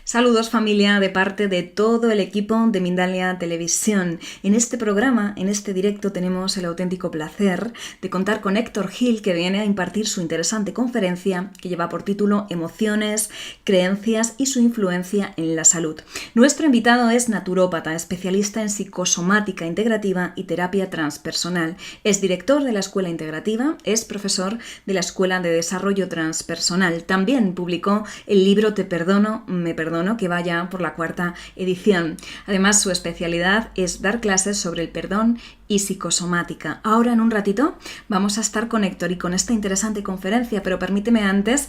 Saludos familia de parte de todo el equipo de Mindalia Televisión. En este programa, en este directo, tenemos el auténtico placer de contar con Héctor Gil, que viene a impartir su interesante conferencia que lleva por título Emociones, creencias y su influencia en la salud. Nuestro invitado es naturópata, especialista en psicosomática integrativa y terapia transpersonal. Es director de la Escuela Integrativa, es profesor de la Escuela de Desarrollo Transpersonal. También publicó el libro Te perdono, me perdono, que vaya por la 4ª edición. Además, su especialidad es dar clases sobre el perdón y psicosomática. Ahora, en un ratito, vamos a estar con Héctor y con esta interesante conferencia, pero permíteme antes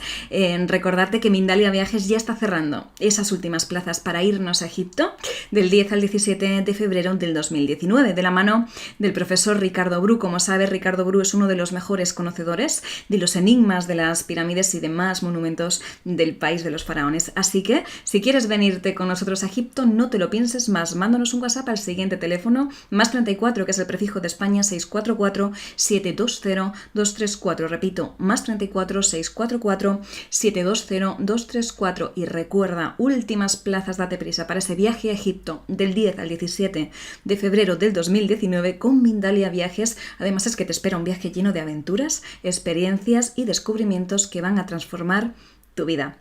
recordarte que Mindalia Viajes ya está cerrando esas últimas plazas para irnos a Egipto del 10 al 17 de febrero del 2019, de la mano del profesor Ricardo Bru. Como sabes, Ricardo Bru es uno de los mejores conocedores de los enigmas de las pirámides y demás monumentos del país de los faraones. Así que, si quieres venirte con nosotros a Egipto, no te lo pienses más. Mándanos un WhatsApp al siguiente teléfono, más 34, que es el prefijo de España, 644-720-234. Repito, más 34, 644-720-234. Y recuerda, últimas plazas, date prisa para ese viaje a Egipto del 10 al 17 de febrero del 2019 con Mindalia Viajes. Además, es que te espera un viaje lleno de aventuras, experiencias y descubrimientos que van a transformar tu vida.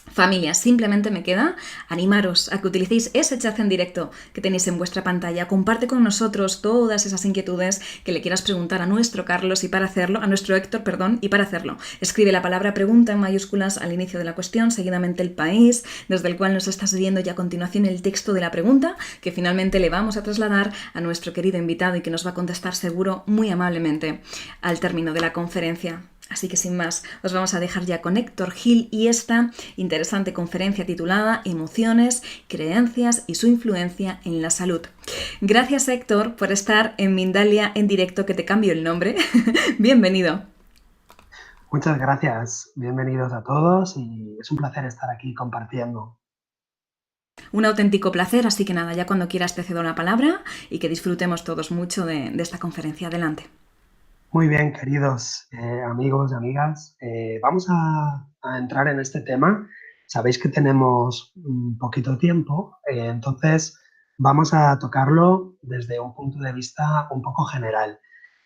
Familia, simplemente me queda animaros a que utilicéis ese chat en directo que tenéis en vuestra pantalla. Comparte con nosotros todas esas inquietudes que le quieras preguntar a nuestro Carlos y para hacerlo, a nuestro Héctor, perdón, y para hacerlo, escribe la palabra pregunta en mayúsculas al inicio de la cuestión, seguidamente el país desde el cual nos estás viendo y a continuación el texto de la pregunta que finalmente le vamos a trasladar a nuestro querido invitado y que nos va a contestar seguro muy amablemente al término de la conferencia. Así que sin más, os vamos a dejar ya con Héctor Gil y esta interesante conferencia titulada Emociones, creencias y su influencia en la salud. Gracias, Héctor, por estar en Mindalia en directo, que te cambio el nombre. Bienvenido. Muchas gracias. Bienvenidos a todos y es un placer estar aquí compartiendo. Un auténtico placer, así que nada, ya cuando quieras te cedo la palabra y que disfrutemos todos mucho de esta conferencia. Adelante. Muy bien, queridos amigos y amigas, vamos a entrar en este tema. Sabéis que tenemos un poquito tiempo, entonces vamos a tocarlo desde un punto de vista un poco general.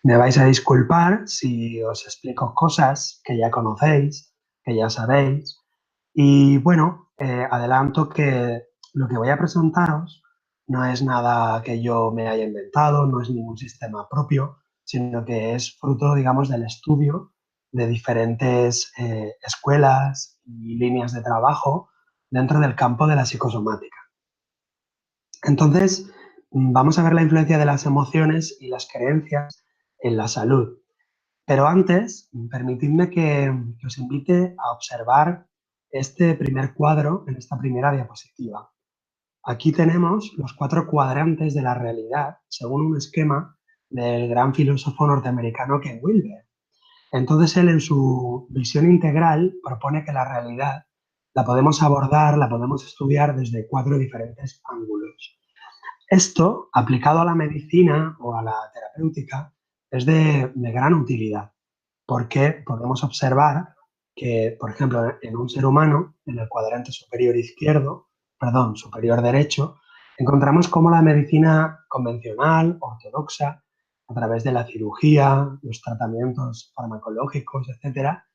Me vais a disculpar si os explico cosas que ya conocéis, que ya sabéis. Y bueno, adelanto que lo que voy a presentaros no es nada que yo me haya inventado, no es ningún sistema propio, sino que es fruto, digamos, del estudio de diferentes escuelas y líneas de trabajo dentro del campo de la psicosomática. Entonces, vamos a ver la influencia de las emociones y las creencias en la salud. Pero antes, permitidme que os invite a observar este primer cuadro en esta primera diapositiva. Aquí tenemos los 4 cuadrantes de la realidad, según un esquema del gran filósofo norteamericano Ken Wilber. Entonces él, en su visión integral, propone que la realidad la podemos abordar, la podemos estudiar desde 4 diferentes ángulos. Esto, aplicado a la medicina o a la terapéutica, es de gran utilidad, porque podemos observar que, por ejemplo, en un ser humano, en el cuadrante superior izquierdo, perdón, superior derecho, encontramos cómo la medicina convencional, ortodoxa, a través de la cirugía, los tratamientos farmacológicos, etcétera,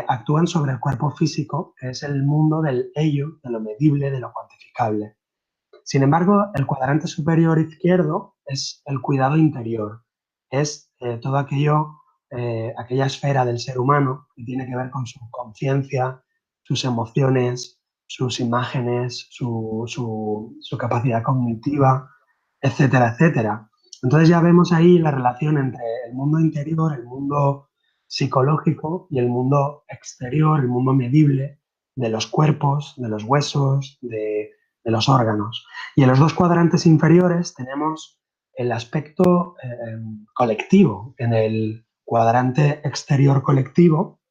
actúan sobre el cuerpo físico, que es el mundo del ello, de lo medible, de lo cuantificable. Sin embargo, el cuadrante superior izquierdo es el cuidado interior, es todo aquello, aquella esfera del ser humano que tiene que ver con su conciencia, sus emociones, sus imágenes, su capacidad cognitiva, etcétera, etcétera. Entonces ya vemos ahí la relación entre el mundo interior, el mundo psicológico y el mundo exterior, el mundo medible de los cuerpos, de los huesos, de los órganos. Y en los 2 cuadrantes inferiores tenemos el aspecto colectivo. En el cuadrante exterior colectivo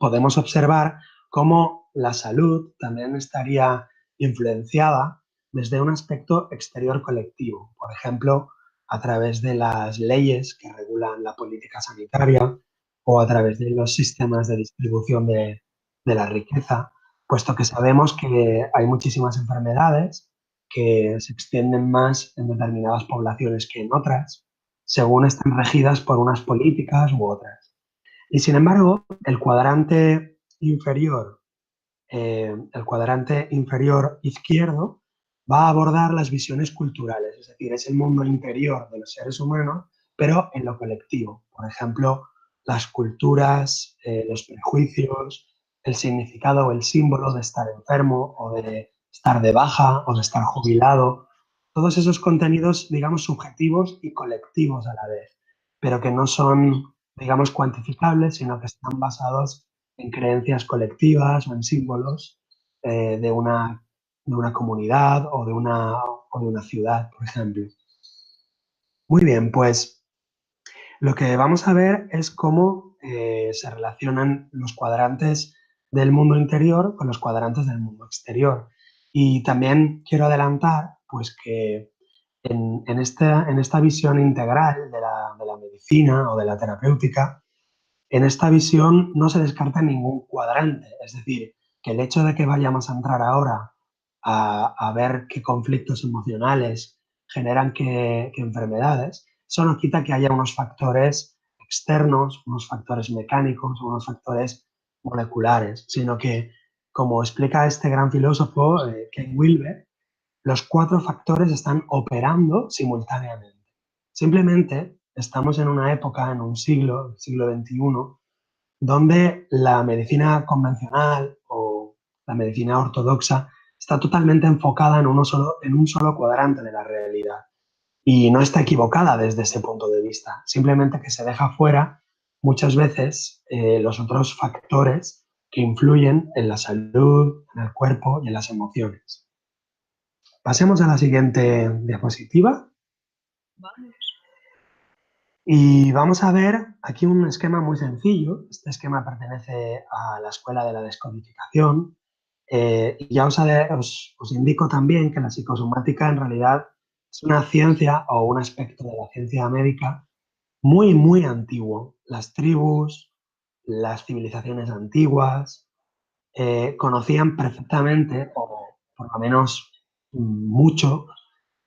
podemos observar cómo la salud también estaría influenciada desde un aspecto exterior colectivo. Por ejemplo, a través de las leyes que regulan la política sanitaria o a través de los sistemas de distribución de la riqueza, puesto que sabemos que hay muchísimas enfermedades que se extienden más en determinadas poblaciones que en otras, según estén regidas por unas políticas u otras. Y sin embargo, el cuadrante inferior izquierdo va a abordar las visiones culturales, es decir, es el mundo interior de los seres humanos, pero en lo colectivo. Por ejemplo, las culturas, los prejuicios, el significado o el símbolo de estar enfermo o de estar de baja o de estar jubilado, todos esos contenidos, digamos, subjetivos y colectivos a la vez, pero que no son, digamos, cuantificables, sino que están basados en creencias colectivas o en símbolos de una comunidad o de una ciudad, por ejemplo. Muy bien, pues lo que vamos a ver es cómo se relacionan los cuadrantes del mundo interior con los cuadrantes del mundo exterior. Y también quiero adelantar pues, que en esta visión integral de la medicina o de la terapéutica, en esta visión no se descarta ningún cuadrante, es decir, que el hecho de que vayamos a entrar ahora a ver qué conflictos emocionales generan qué enfermedades, eso no quita que haya unos factores externos, unos factores mecánicos, unos factores moleculares, sino que, como explica este gran filósofo, Ken Wilber, los cuatro factores están operando simultáneamente. Simplemente estamos en una época, en un siglo, el siglo XXI, donde la medicina convencional o la medicina ortodoxa está totalmente enfocada en un solo cuadrante de la realidad. Y no está equivocada desde ese punto de vista, simplemente que se deja fuera muchas veces los otros factores que influyen en la salud, en el cuerpo y en las emociones. Pasemos a la siguiente diapositiva. Y vamos a ver aquí un esquema muy sencillo. Este esquema pertenece a la escuela de la descodificación. Y ya os indico también que la psicosomática en realidad es una ciencia o un aspecto de la ciencia médica muy, muy antiguo. Las tribus, las civilizaciones antiguas conocían perfectamente, o por lo menos mucho,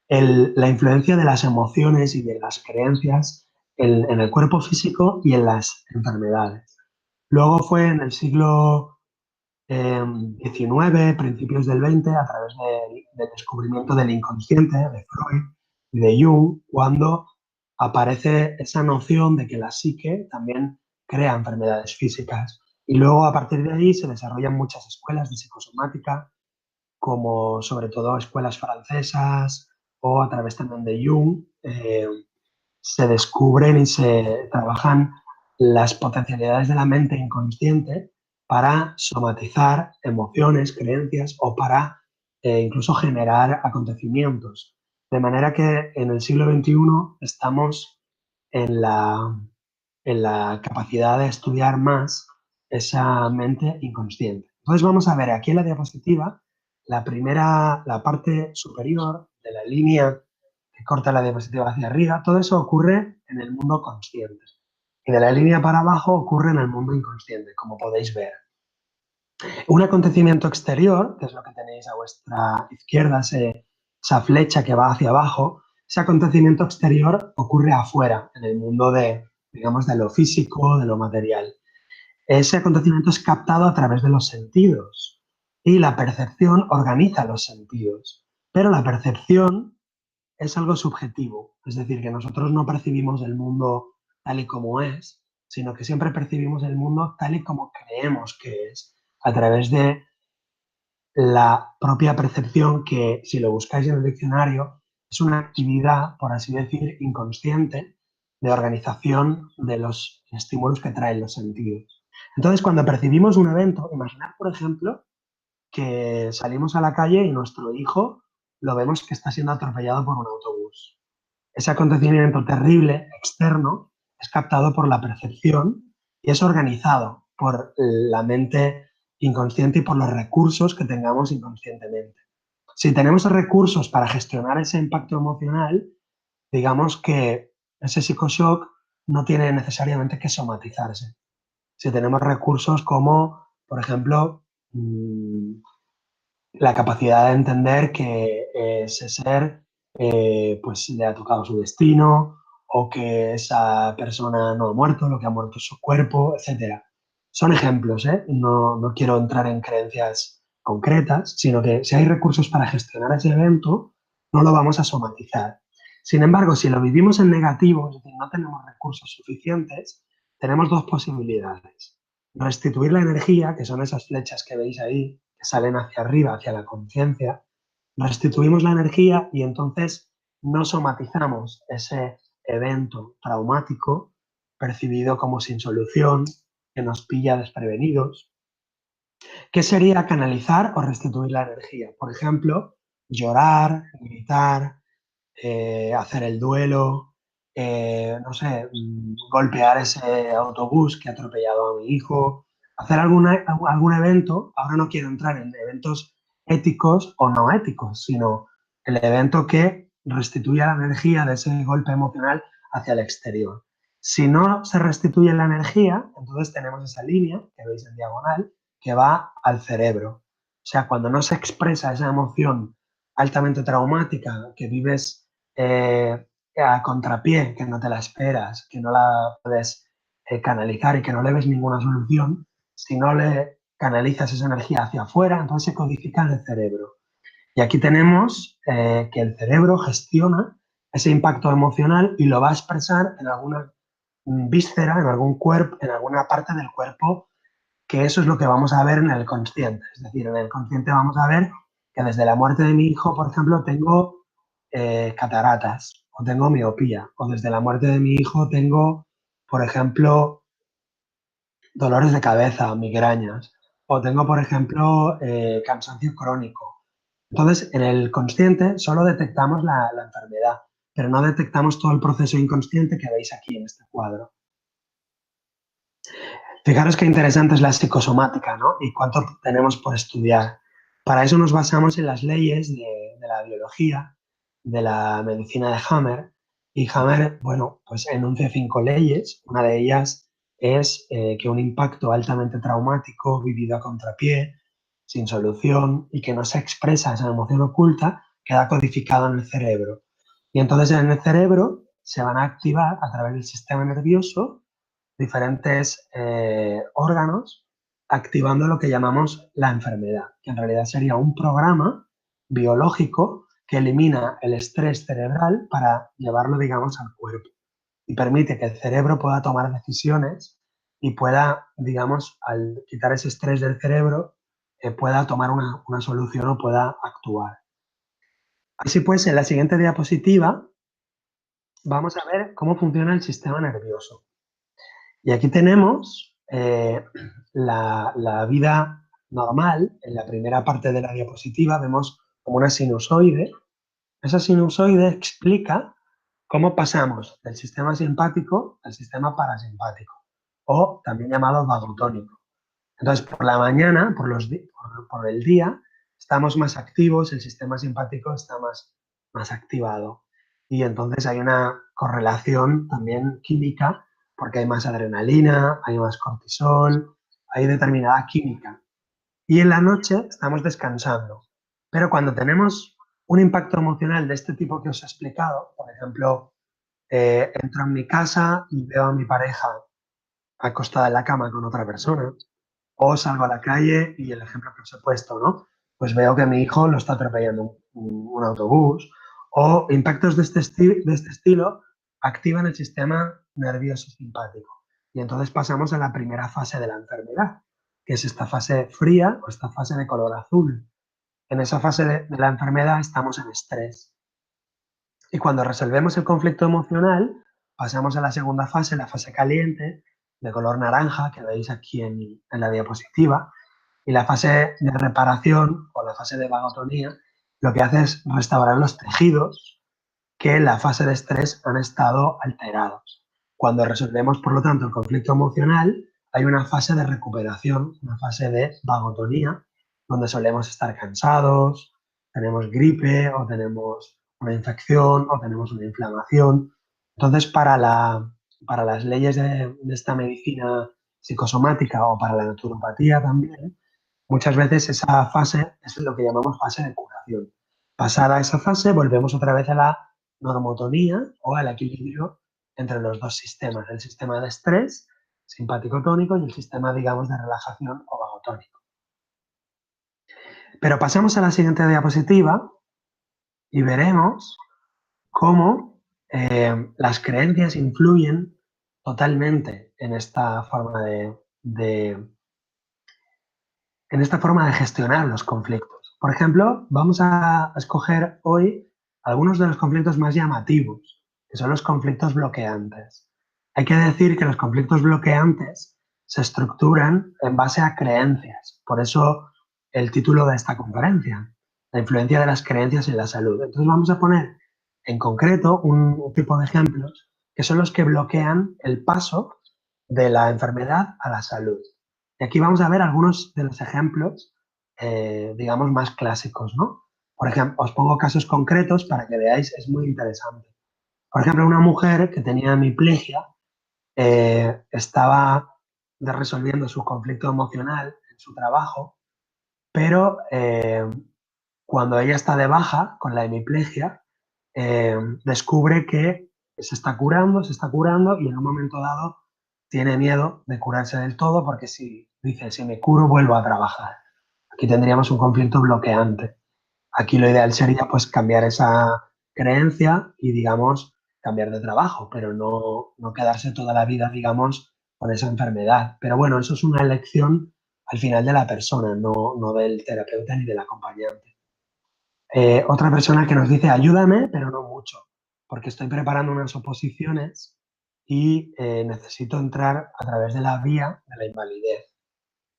la influencia de las emociones y de las creencias en el cuerpo físico y en las enfermedades. Luego fue en el siglo XIX, principios del XX, a través del descubrimiento del inconsciente de Freud y de Jung, cuando aparece esa noción de que la psique también crea enfermedades físicas. Y luego, a partir de ahí, se desarrollan muchas escuelas de psicosomática, como sobre todo escuelas francesas o a través también de Jung, se descubren y se trabajan las potencialidades de la mente inconsciente para somatizar emociones, creencias o para incluso generar acontecimientos. De manera que en el siglo XXI estamos en la capacidad de estudiar más esa mente inconsciente. Entonces vamos a ver aquí en la diapositiva la parte superior de la línea que corta la diapositiva hacia arriba. Todo eso ocurre en el mundo consciente. Y de la línea para abajo ocurre en el mundo inconsciente, como podéis ver. Un acontecimiento exterior, que es lo que tenéis a vuestra izquierda, esa flecha que va hacia abajo, ese acontecimiento exterior ocurre afuera, en el mundo digamos, de lo físico, de lo material. Ese acontecimiento es captado a través de los sentidos y la percepción organiza los sentidos. Pero la percepción es algo subjetivo, es decir, que nosotros no percibimos el mundo tal y como es, sino que siempre percibimos el mundo tal y como creemos que es, a través de la propia percepción que, si lo buscáis en el diccionario, es una actividad, por así decir, inconsciente de organización de los estímulos que traen los sentidos. Entonces, cuando percibimos un evento, imaginad, por ejemplo, que salimos a la calle y nuestro hijo lo vemos que está siendo atropellado por un autobús. Ese acontecimiento terrible, externo, es captado por la percepción y es organizado por la mente inconsciente y por los recursos que tengamos inconscientemente. Si tenemos recursos para gestionar ese impacto emocional, digamos que ese psicoshock no tiene necesariamente que somatizarse. Si tenemos recursos como, por ejemplo, la capacidad de entender que ese ser pues le ha tocado su destino o que esa persona no ha muerto, lo que ha muerto es su cuerpo, etcétera. Son ejemplos, ¿eh? No quiero entrar en creencias concretas, sino que si hay recursos para gestionar ese evento, no lo vamos a somatizar. Sin embargo, si lo vivimos en negativo, es decir, no tenemos recursos suficientes, tenemos dos posibilidades. Restituir la energía, que son esas flechas que veis ahí, que salen hacia arriba, hacia la conciencia, restituimos la energía y entonces no somatizamos ese evento traumático percibido como sin solución, que nos pilla desprevenidos. ¿Qué sería canalizar o restituir la energía? Por ejemplo, llorar, gritar, hacer el duelo, no sé, golpear ese autobús que ha atropellado a mi hijo, hacer algún evento. Ahora no quiero entrar en eventos éticos o no éticos, sino el evento que restituya la energía de ese golpe emocional hacia el exterior. Si no se restituye la energía, entonces tenemos esa línea que veis en diagonal que va al cerebro. O sea, cuando no se expresa esa emoción altamente traumática que vives a contrapié, que no te la esperas, que no la puedes canalizar y que no le ves ninguna solución, si no le canalizas esa energía hacia afuera, entonces se codifica en el cerebro. Y aquí tenemos que el cerebro gestiona ese impacto emocional y lo va a expresar en alguna víscera, en algún cuerpo, en alguna parte del cuerpo, que eso es lo que vamos a ver en el consciente. Es decir, en el consciente vamos a ver que desde la muerte de mi hijo, por ejemplo, tengo cataratas o tengo miopía, o desde la muerte de mi hijo tengo, por ejemplo, dolores de cabeza, migrañas, o tengo, por ejemplo, cansancio crónico. Entonces, en el consciente solo detectamos la enfermedad, pero no detectamos todo el proceso inconsciente que veis aquí en este cuadro. Fijaros qué interesante es la psicosomática, ¿no? Y cuánto tenemos por estudiar. Para eso nos basamos en las leyes de la biología, de la medicina de Hammer. Y Hammer, bueno, pues enuncia 5 leyes. Una de ellas es que un impacto altamente traumático, vivido a contrapié, sin solución y que no se expresa esa emoción oculta, queda codificado en el cerebro. Y entonces en el cerebro se van a activar a través del sistema nervioso diferentes órganos activando lo que llamamos la enfermedad, que en realidad sería un programa biológico que elimina el estrés cerebral para llevarlo, digamos, al cuerpo y permite que el cerebro pueda tomar decisiones y pueda, digamos, al quitar ese estrés del cerebro, pueda tomar una solución o pueda actuar. Así pues, en la siguiente diapositiva vamos a ver cómo funciona el sistema nervioso. Y aquí tenemos la vida normal. En la primera parte de la diapositiva vemos como una sinusoide. Esa sinusoide explica cómo pasamos del sistema simpático al sistema parasimpático, o también llamado vagotónico. Entonces, por la mañana, por el día, estamos más activos, el sistema simpático está más activado. Y entonces hay una correlación también química, porque hay más adrenalina, hay más cortisol, hay determinada química. Y en la noche estamos descansando. Pero cuando tenemos un impacto emocional de este tipo que os he explicado, por ejemplo, entro en mi casa y veo a mi pareja acostada en la cama con otra persona, o salgo a la calle y el ejemplo que os he puesto, ¿no? Pues veo que mi hijo lo está atropellando un autobús, o impactos de este estilo activan el sistema nervioso simpático. Y entonces pasamos a la primera fase de la enfermedad, que es esta fase fría o esta fase de color azul. En esa fase de la enfermedad estamos en estrés. Y cuando resolvemos el conflicto emocional, pasamos a la segunda fase, la fase caliente, de color naranja, que veis aquí en la diapositiva. Y la fase de reparación o la fase de vagotonía lo que hace es restaurar los tejidos que en la fase de estrés han estado alterados. Cuando resolvemos, por lo tanto, el conflicto emocional, hay una fase de recuperación, una fase de vagotonía, donde solemos estar cansados, tenemos gripe o tenemos una infección o tenemos una inflamación. Entonces, para las leyes de esta medicina psicosomática o para la naturopatía también, muchas veces esa fase es lo que llamamos fase de curación. Pasada esa fase, volvemos otra vez a la normotonía o al equilibrio entre los dos sistemas, el sistema de estrés simpático-tónico y el sistema, digamos, de relajación o vagotónico. Pero pasamos a la siguiente diapositiva y veremos cómo las creencias influyen totalmente en esta forma en esta forma de gestionar los conflictos. Por ejemplo, vamos a escoger hoy algunos de los conflictos más llamativos, que son los conflictos bloqueantes. Hay que decir que los conflictos bloqueantes se estructuran en base a creencias. Por eso el título de esta conferencia, la influencia de las creencias en la salud. Entonces vamos a poner en concreto un tipo de ejemplos que son los que bloquean el paso de la enfermedad a la salud. Y aquí vamos a ver algunos de los ejemplos, digamos, más clásicos, ¿no? Por ejemplo, os pongo casos concretos para que veáis, es muy interesante. Por ejemplo, una mujer que tenía hemiplegia estaba resolviendo su conflicto emocional en su trabajo, pero cuando ella está de baja con la hemiplegia, descubre que se está curando y en un momento dado tiene miedo de curarse del todo porque si dice, si me curo vuelvo a trabajar. Aquí tendríamos un conflicto bloqueante. Aquí lo ideal sería pues cambiar esa creencia y digamos cambiar de trabajo, pero no quedarse toda la vida digamos con esa enfermedad. Pero bueno, eso es una elección al final de la persona, no del terapeuta ni del acompañante. Otra persona que nos dice ayúdame, pero no mucho, porque estoy preparando unas oposiciones y necesito entrar a través de la vía de la invalidez.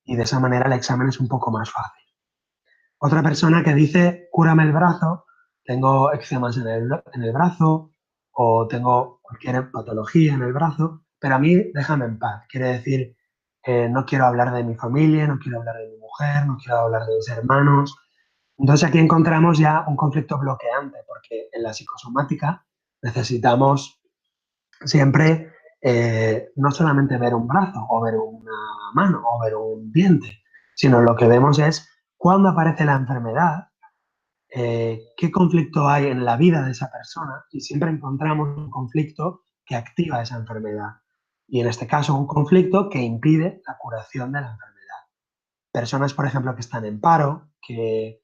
Y de esa manera el examen es un poco más fácil. Otra persona que dice cúrame el brazo, tengo eczemas en el brazo o tengo cualquier patología en el brazo, pero a mí déjame en paz. Quiere decir, no quiero hablar de mi familia, no quiero hablar de mi mujer, no quiero hablar de mis hermanos, entonces aquí encontramos ya un conflicto bloqueante, porque en la psicosomática necesitamos siempre no solamente ver un brazo o ver una mano o ver un diente, sino lo que vemos es cuándo aparece la enfermedad, qué conflicto hay en la vida de esa persona y siempre encontramos un conflicto que activa esa enfermedad. Y en este caso un conflicto que impide la curación de la enfermedad. Personas, por ejemplo, que están en paro, que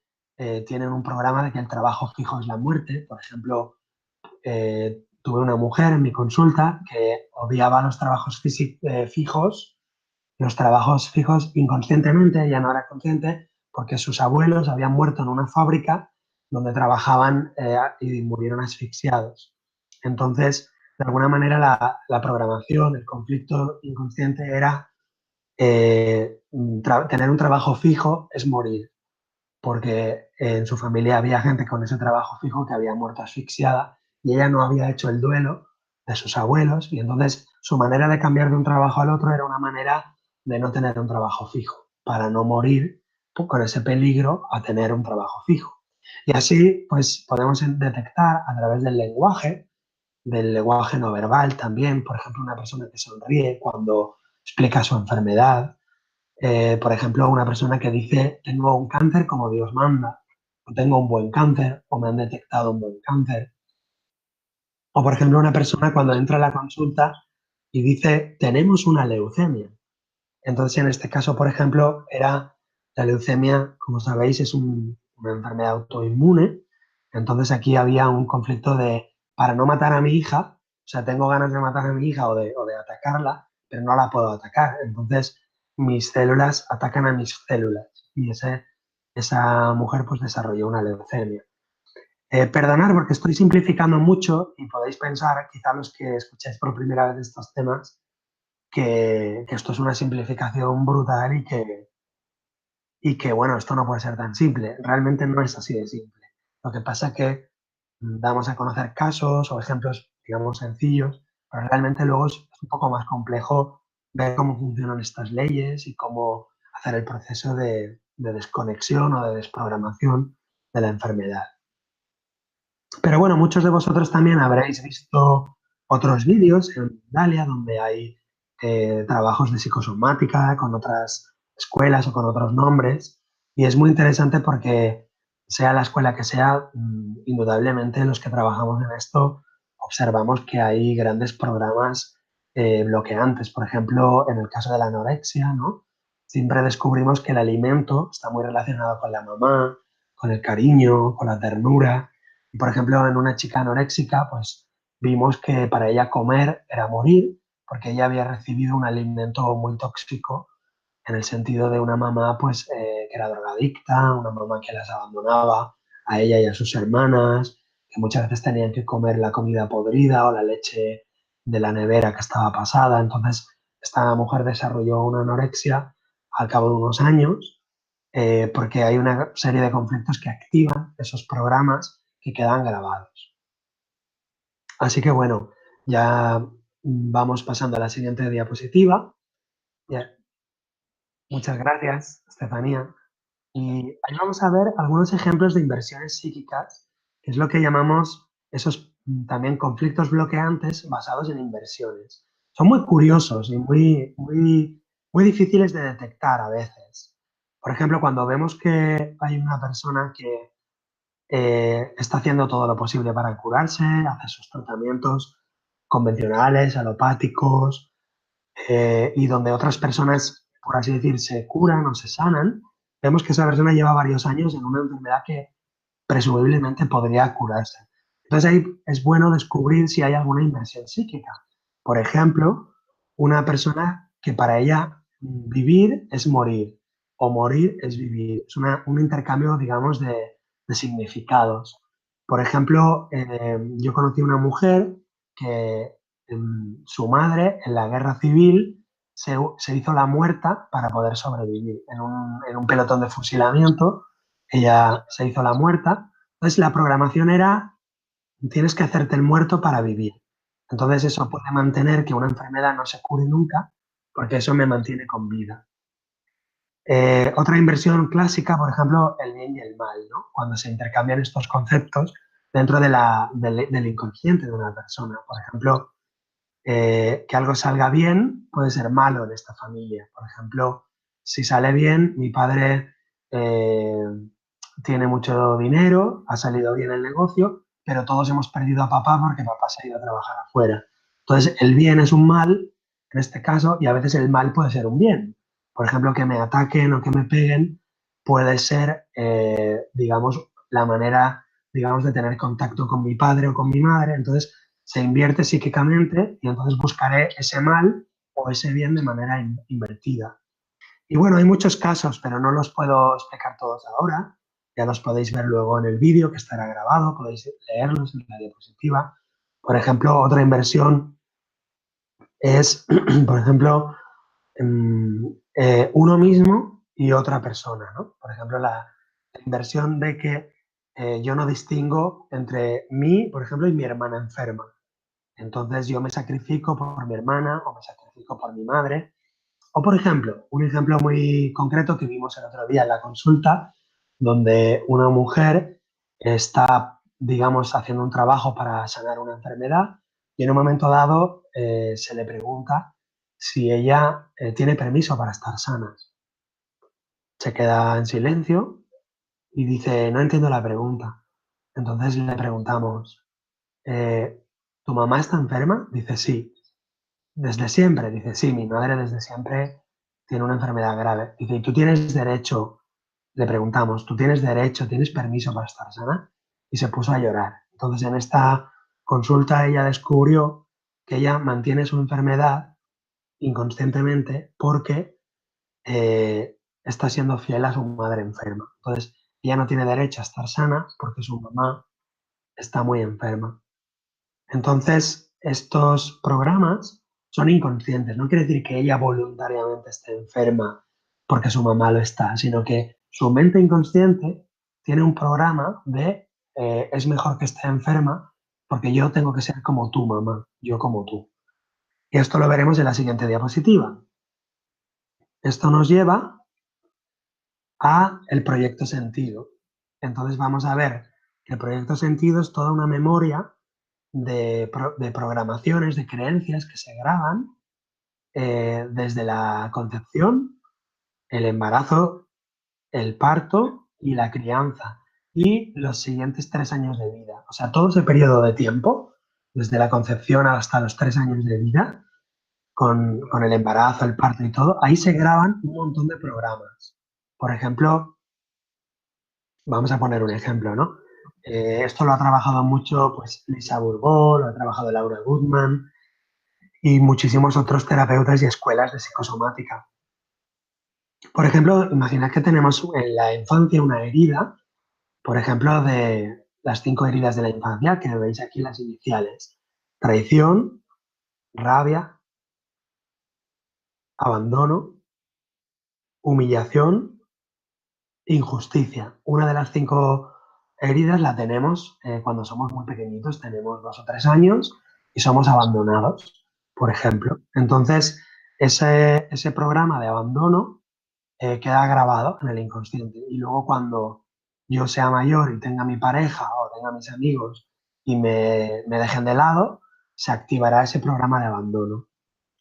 tienen un programa de que el trabajo fijo es la muerte. Por ejemplo, tuve una mujer en mi consulta que odiaba los trabajos fijos, los trabajos fijos inconscientemente, ya no era consciente, porque sus abuelos habían muerto en una fábrica donde trabajaban y murieron asfixiados. Entonces, de alguna manera, la programación, el conflicto inconsciente era tener un trabajo fijo es morir, porque en su familia había gente con ese trabajo fijo que había muerto asfixiada y ella no había hecho el duelo de sus abuelos y entonces su manera de cambiar de un trabajo al otro era una manera de no tener un trabajo fijo, para no morir con ese peligro a tener un trabajo fijo. Y así pues podemos detectar a través del lenguaje no verbal también, por ejemplo, una persona que sonríe cuando explica su enfermedad, por ejemplo, una persona que dice, tengo un cáncer como Dios manda, o tengo un buen cáncer, o me han detectado un buen cáncer. O, por ejemplo, una persona cuando entra a la consulta y dice, tenemos una leucemia. Entonces, en este caso, por ejemplo, era la leucemia, como sabéis, es una enfermedad autoinmune. Entonces, aquí había un conflicto de, para no matar a mi hija, o sea, tengo ganas de matar a mi hija o de atacarla, pero no la puedo atacar. Entonces, mis células atacan a mis células y esa mujer pues desarrolló una leucemia. Perdonar porque estoy simplificando mucho y podéis pensar, quizá los que escucháis por primera vez estos temas, que esto es una simplificación brutal y que, bueno, esto no puede ser tan simple. Realmente no es así de simple. Lo que pasa es que damos a conocer casos o ejemplos, digamos, sencillos, pero realmente luego es un poco más complejo ver cómo funcionan estas leyes y cómo hacer el proceso de desconexión o de desprogramación de la enfermedad. Pero bueno, muchos de vosotros también habréis visto otros vídeos en Dalia donde hay trabajos de psicosomática con otras escuelas o con otros nombres. Y es muy interesante porque sea la escuela que sea, indudablemente los que trabajamos en esto observamos que hay grandes programas bloqueantes. Por ejemplo, en el caso de la anorexia, ¿no? Siempre descubrimos que el alimento está muy relacionado con la mamá, con el cariño, con la ternura. Y, por ejemplo, en una chica anoréxica, pues vimos que para ella comer era morir, porque ella había recibido un alimento muy tóxico, en el sentido de una mamá, pues, que era drogadicta, una mamá que las abandonaba a ella y a sus hermanas, que muchas veces tenían que comer la comida podrida o la leche de la nevera que estaba pasada. Entonces, esta mujer desarrolló una anorexia al cabo de unos años, porque hay una serie de conflictos que activan esos programas que quedan grabados. Así que bueno, ya vamos pasando a la siguiente diapositiva. Bien, muchas gracias, Estefanía. Y ahí vamos a ver algunos ejemplos de inversiones psíquicas, que es lo que llamamos esos también conflictos bloqueantes basados en inversiones. Son muy curiosos y muy difíciles de detectar a veces. Por ejemplo, cuando vemos que hay una persona que está haciendo todo lo posible para curarse, hace sus tratamientos convencionales, alopáticos, y donde otras personas, por así decir, se curan o se sanan, vemos que esa persona lleva varios años en una enfermedad que presumiblemente podría curarse. Entonces ahí es bueno descubrir si hay alguna inversión psíquica. Por ejemplo, una persona que para ella vivir es morir o morir es vivir. Es un intercambio, digamos, de significados. Por ejemplo, yo conocí una mujer que su madre en la guerra civil se hizo la muerta para poder sobrevivir. En un pelotón de fusilamiento, ella se hizo la muerta. Entonces la programación era, tienes que hacerte el muerto para vivir. Entonces eso puede mantener que una enfermedad no se cure nunca, porque eso me mantiene con vida. Otra inversión clásica, por ejemplo, el bien y el mal, ¿no? Cuando se intercambian estos conceptos dentro del inconsciente de una persona. Por ejemplo, que algo salga bien puede ser malo en esta familia. Por ejemplo, si sale bien, mi padre eh, tiene mucho dinero, ha salido bien el negocio, pero todos hemos perdido a papá porque papá se ha ido a trabajar afuera. Entonces, el bien es un mal, en este caso, y a veces el mal puede ser un bien. Por ejemplo, que me ataquen o que me peguen puede ser, digamos, la manera, digamos, de tener contacto con mi padre o con mi madre. Entonces, se invierte psíquicamente y entonces buscaré ese mal o ese bien de manera invertida. Y bueno, hay muchos casos, pero no los puedo explicar todos ahora. Ya los podéis ver luego en el vídeo que estará grabado, podéis leerlos en la diapositiva. Por ejemplo, otra inversión es, por ejemplo, uno mismo y otra persona, ¿no? Por ejemplo, la inversión de que yo no distingo entre mí, por ejemplo, y mi hermana enferma. Entonces yo me sacrifico por mi hermana o me sacrifico por mi madre. O por ejemplo, un ejemplo muy concreto que vimos el otro día en la consulta, donde una mujer está, digamos, haciendo un trabajo para sanar una enfermedad y en un momento dado se le pregunta si ella tiene permiso para estar sana. Se queda en silencio y dice, no entiendo la pregunta. Entonces le preguntamos, ¿tu mamá está enferma? Dice, sí. Desde siempre, dice, sí, mi madre desde siempre tiene una enfermedad grave. Dice, ¿y tú tienes derecho? Le preguntamos, ¿tú tienes derecho, tienes permiso para estar sana? Y se puso a llorar. Entonces, en esta consulta ella descubrió que ella mantiene su enfermedad inconscientemente porque está siendo fiel a su madre enferma. Entonces, ella no tiene derecho a estar sana porque su mamá está muy enferma. Entonces, estos programas son inconscientes. No quiere decir que ella voluntariamente esté enferma porque su mamá lo está, sino que su mente inconsciente tiene un programa de es mejor que esté enferma porque yo tengo que ser como tú, mamá, yo como tú. Y esto lo veremos en la siguiente diapositiva. Esto nos lleva a el proyecto sentido. Entonces vamos a ver El proyecto sentido es toda una memoria de programaciones, de creencias que se graban desde la concepción, el embarazo, el parto y la crianza y los siguientes 3 años de vida. O sea, todo ese periodo de tiempo, desde la concepción hasta los 3 años de vida, con el embarazo, el parto y todo, ahí se graban un montón de programas. Por ejemplo, vamos a poner un ejemplo, ¿no? Esto lo ha trabajado mucho pues, Lisa Bourbeau, lo ha trabajado Laura Goodman y muchísimos otros terapeutas y escuelas de psicosomática. Por ejemplo, imaginad que tenemos en la infancia una herida, por ejemplo, de las 5 heridas de la infancia, que veis aquí las iniciales. Traición, rabia, abandono, humillación, injusticia. Una de las 5 heridas la tenemos cuando somos muy pequeñitos, tenemos 2 o 3 años y somos abandonados, por ejemplo. Entonces, ese programa de abandono queda grabado en el inconsciente. Y luego cuando yo sea mayor y tenga mi pareja o tenga mis amigos y me dejen de lado, se activará ese programa de abandono.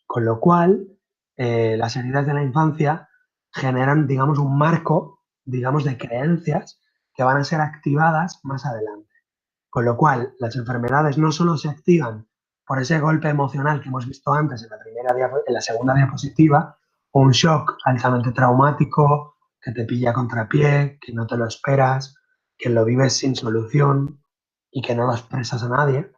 Con lo cual, las heridas de la infancia generan, digamos, un marco, digamos, de creencias que van a ser activadas más adelante. Con lo cual, las enfermedades no solo se activan por ese golpe emocional que hemos visto antes en la segunda diapositiva, o un shock altamente traumático que te pilla a contrapié, que no te lo esperas, que lo vives sin solución y que no lo expresas a nadie,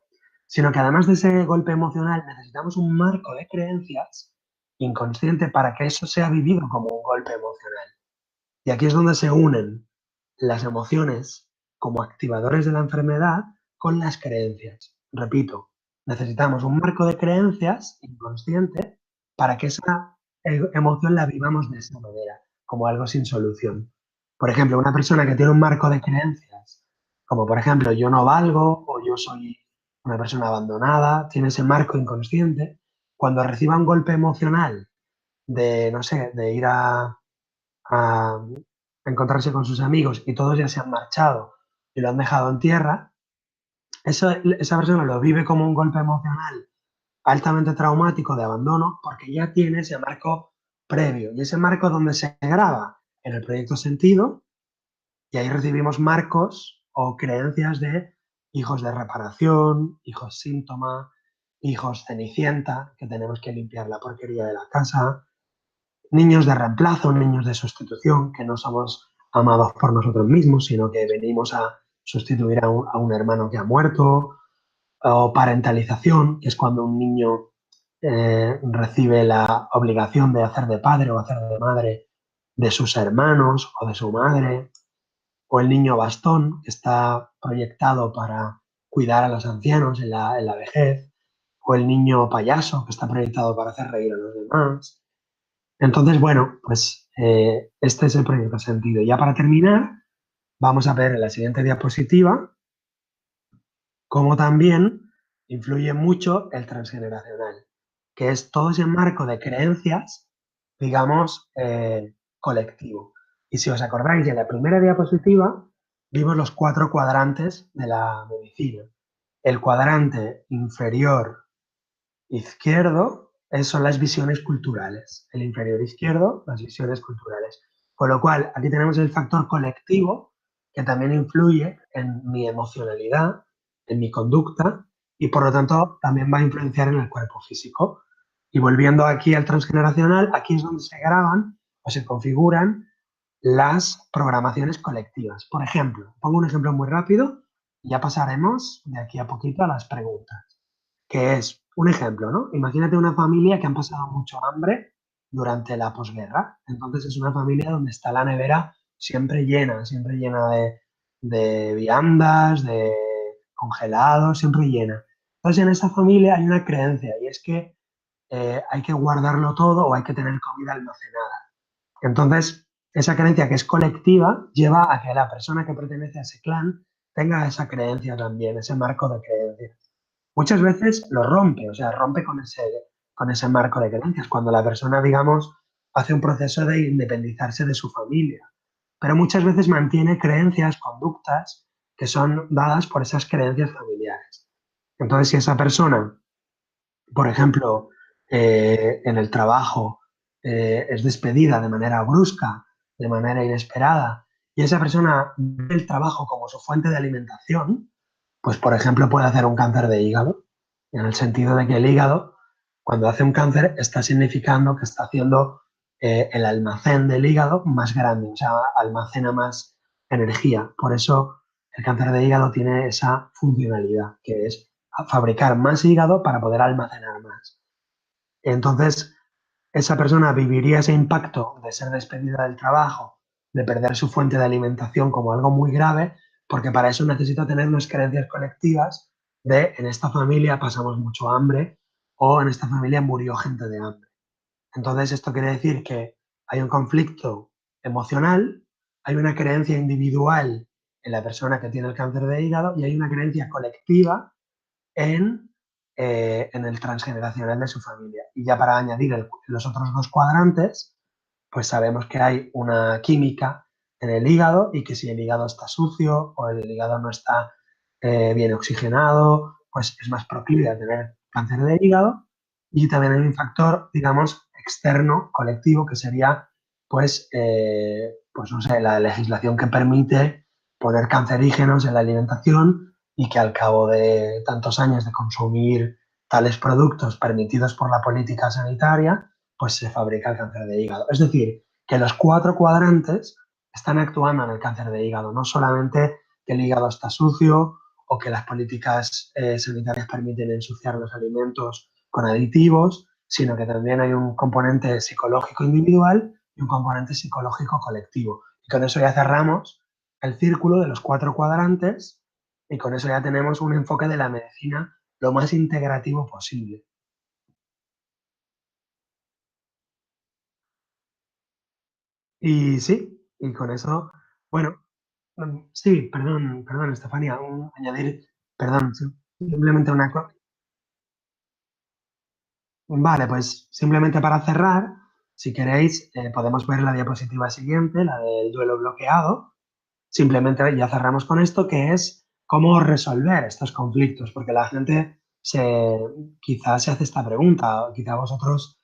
sino que además de ese golpe emocional necesitamos un marco de creencias inconsciente para que eso sea vivido como un golpe emocional. Y aquí es donde se unen las emociones como activadores de la enfermedad con las creencias. Repito, necesitamos un marco de creencias inconsciente para que esa emoción la vivamos de esa manera, como algo sin solución. Por ejemplo, una persona que tiene un marco de creencias, como por ejemplo yo no valgo o yo soy una persona abandonada, tiene ese marco inconsciente, cuando reciba un golpe emocional de, no sé, de ir a encontrarse con sus amigos y todos ya se han marchado y lo han dejado en tierra, esa persona lo vive como un golpe emocional altamente traumático de abandono porque ya tiene ese marco previo y ese marco donde se graba en el proyecto sentido y ahí recibimos marcos o creencias de hijos de reparación, hijos síntoma, hijos cenicienta, que tenemos que limpiar la porquería de la casa, niños de reemplazo, niños de sustitución, que no somos amados por nosotros mismos, sino que venimos a sustituir a un hermano que ha muerto, o parentalización, que es cuando un niño recibe la obligación de hacer de padre o hacer de madre de sus hermanos o de su madre, o el niño bastón, que está proyectado para cuidar a los ancianos en la vejez, o el niño payaso, que está proyectado para hacer reír a los demás. Entonces, bueno, pues este es el proyecto sentido. Ya para terminar, vamos a ver en la siguiente diapositiva cómo también influye mucho el transgeneracional, que es todo ese marco de creencias, digamos, colectivo. Y si os acordáis, en la primera diapositiva vimos los 4 cuadrantes de la medicina. El cuadrante inferior izquierdo son las visiones culturales. El inferior izquierdo, las visiones culturales. Con lo cual, aquí tenemos el factor colectivo que también influye en mi emocionalidad, en mi conducta y por lo tanto también va a influenciar en el cuerpo físico. Y volviendo aquí al transgeneracional, aquí es donde se graban o se configuran las programaciones colectivas. Por ejemplo, pongo un ejemplo muy rápido y ya pasaremos de aquí a poquito a las preguntas, que es un ejemplo, ¿no? Imagínate una familia que han pasado mucho hambre durante la posguerra. Entonces es una familia donde está la nevera siempre llena de viandas, de congelados, siempre llena. Entonces en esa familia hay una creencia y es que hay que guardarlo todo o hay que tener comida almacenada. Entonces, esa creencia que es colectiva lleva a que la persona que pertenece a ese clan tenga esa creencia también, ese marco de creencias. Muchas veces lo rompe, o sea, rompe con ese marco de creencias, cuando la persona, digamos, hace un proceso de independizarse de su familia. Pero muchas veces mantiene creencias, conductas que son dadas por esas creencias familiares. Entonces, si esa persona, por ejemplo, en el trabajo es despedida de manera brusca, de manera inesperada, y esa persona ve el trabajo como su fuente de alimentación, pues por ejemplo puede hacer un cáncer de hígado, en el sentido de que el hígado, cuando hace un cáncer, está significando que está haciendo el almacén del hígado más grande, o sea, almacena más energía. Por eso el cáncer de hígado tiene esa funcionalidad, que es fabricar más hígado para poder almacenar más. Entonces, esa persona viviría ese impacto de ser despedida del trabajo, de perder su fuente de alimentación como algo muy grave, porque para eso necesita tener unas creencias colectivas de en esta familia pasamos mucho hambre o en esta familia murió gente de hambre. Entonces, esto quiere decir que hay un conflicto emocional, hay una creencia individual en la persona que tiene el cáncer de hígado y hay una creencia colectiva en, en el transgeneracional de su familia. Y ya para añadir los otros dos cuadrantes, pues sabemos que hay una química en el hígado y que si el hígado está sucio o el hígado no está bien oxigenado, pues es más proclive a tener cáncer de hígado. Y también hay un factor, digamos, externo, colectivo, que sería, pues no sé, la legislación que permite poner cancerígenos en la alimentación y que al cabo de tantos años de consumir tales productos permitidos por la política sanitaria, pues se fabrica el cáncer de hígado. Es decir, que los 4 cuadrantes están actuando en el cáncer de hígado, no solamente que el hígado está sucio o que las políticas sanitarias permiten ensuciar los alimentos con aditivos, sino que también hay un componente psicológico individual y un componente psicológico colectivo. Y con eso ya cerramos el círculo de los 4 cuadrantes y con eso ya tenemos un enfoque de la medicina lo más integrativo posible. Y sí, y con eso, bueno, sí, perdón, Estefanía, añadir, perdón, sí, simplemente una cosa. Vale, pues simplemente para cerrar, si queréis, podemos ver la diapositiva siguiente, la del duelo bloqueado. Simplemente ya cerramos con esto, que es cómo resolver estos conflictos, porque la gente quizás se hace esta pregunta, o quizá vosotros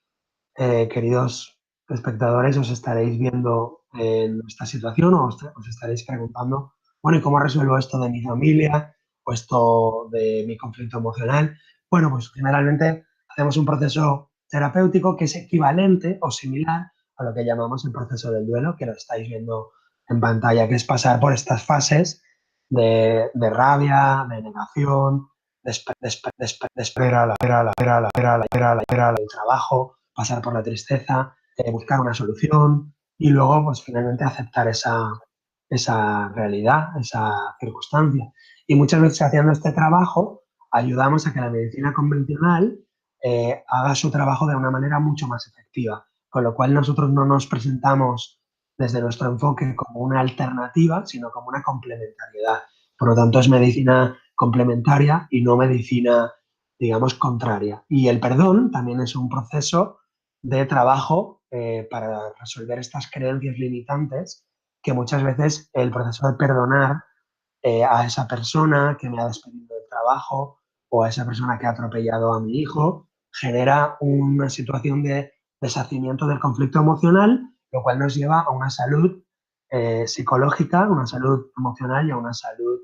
queridos espectadores, os estaréis viendo en esta situación o os estaréis preguntando, bueno, ¿y cómo resuelvo esto de mi familia o esto de mi conflicto emocional? Bueno, pues generalmente hacemos un proceso terapéutico que es equivalente o similar a lo que llamamos el proceso del duelo, que lo estáis viendo en pantalla, que es pasar por estas fases de rabia, de negación, de espera, el trabajo, pasar por la tristeza, buscar una solución y luego, pues finalmente aceptar esa realidad, esa circunstancia. Y muchas veces haciendo este trabajo ayudamos a que la medicina convencional haga su trabajo de una manera mucho más efectiva, con lo cual nosotros no nos presentamos desde nuestro enfoque como una alternativa, sino como una complementariedad. Por lo tanto, es medicina complementaria y no medicina, digamos, contraria. Y el perdón también es un proceso de trabajo para resolver estas creencias limitantes que muchas veces el proceso de perdonar a esa persona que me ha despedido del trabajo o a esa persona que ha atropellado a mi hijo genera una situación de deshacimiento del conflicto emocional, lo cual nos lleva a una salud psicológica, una salud emocional y a una salud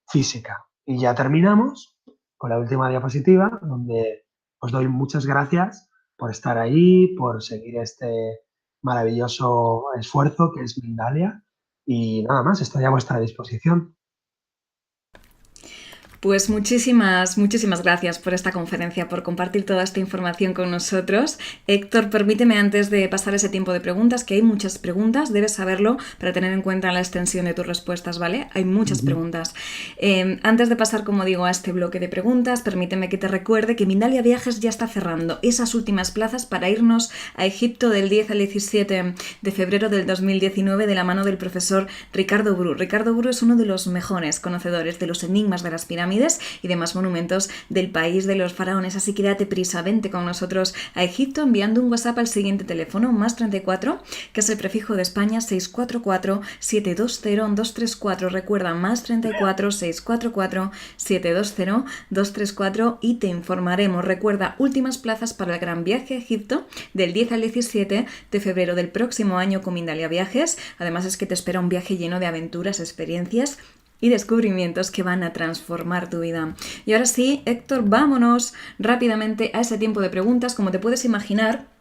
física. Y ya terminamos con la última diapositiva, donde os doy muchas gracias por estar ahí, por seguir este maravilloso esfuerzo que es Mindalia. Y nada más, estoy a vuestra disposición. Pues muchísimas gracias por esta conferencia, por compartir toda esta información con nosotros. Héctor, permíteme antes de pasar ese tiempo de preguntas, que hay muchas preguntas, debes saberlo para tener en cuenta la extensión de tus respuestas, ¿vale? Hay muchas preguntas. Antes de pasar, como digo, a este bloque de preguntas, permíteme que te recuerde que Mindalia Viajes ya está cerrando esas últimas plazas para irnos a Egipto del 10 al 17 de febrero del 2019 de la mano del profesor Ricardo Bru. Ricardo Bru es uno de los mejores conocedores de los enigmas de las pirámides pirámides y demás monumentos del país de los faraones. Así que date prisa, vente con nosotros a Egipto enviando un WhatsApp al siguiente teléfono, +34, que es el prefijo de España, 644-720-234. Recuerda, +34-644-720-234 y te informaremos. Recuerda, últimas plazas para el gran viaje a Egipto del 10 al 17 de febrero del próximo año con Mindalia Viajes. Además es que te espera un viaje lleno de aventuras, experiencias y descubrimientos que van a transformar tu vida. Y ahora sí, Héctor, vámonos rápidamente a ese tiempo de preguntas. Como te puedes imaginar,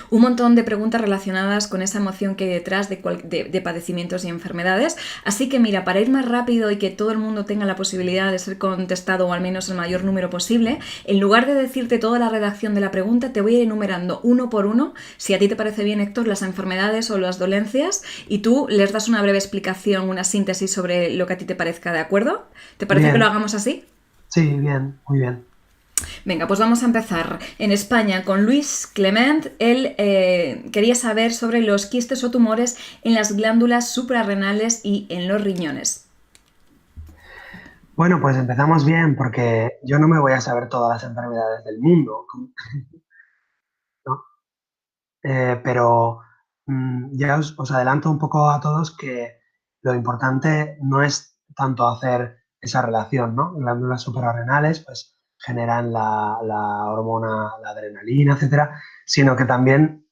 un montón de preguntas relacionadas con esa emoción que hay detrás de padecimientos y enfermedades. Así que mira, para ir más rápido y que todo el mundo tenga la posibilidad de ser contestado o al menos el mayor número posible, en lugar de decirte toda la redacción de la pregunta, te voy a ir enumerando uno por uno, si a ti te parece bien, Héctor, las enfermedades o las dolencias, y tú les das una breve explicación, una síntesis sobre lo que a ti te parezca, ¿de acuerdo? ¿Te parece que lo hagamos así? Sí, bien, muy bien. Venga, pues vamos a empezar en España con Luis Clement. Él quería saber sobre los quistes o tumores en las glándulas suprarrenales y en los riñones. Bueno, pues empezamos bien porque yo no me voy a saber todas las enfermedades del mundo, ¿no? Pero ya os adelanto un poco a todos que lo importante no es tanto hacer esa relación, ¿no? Glándulas suprarrenales pues generan la hormona, la adrenalina, etcétera, sino que también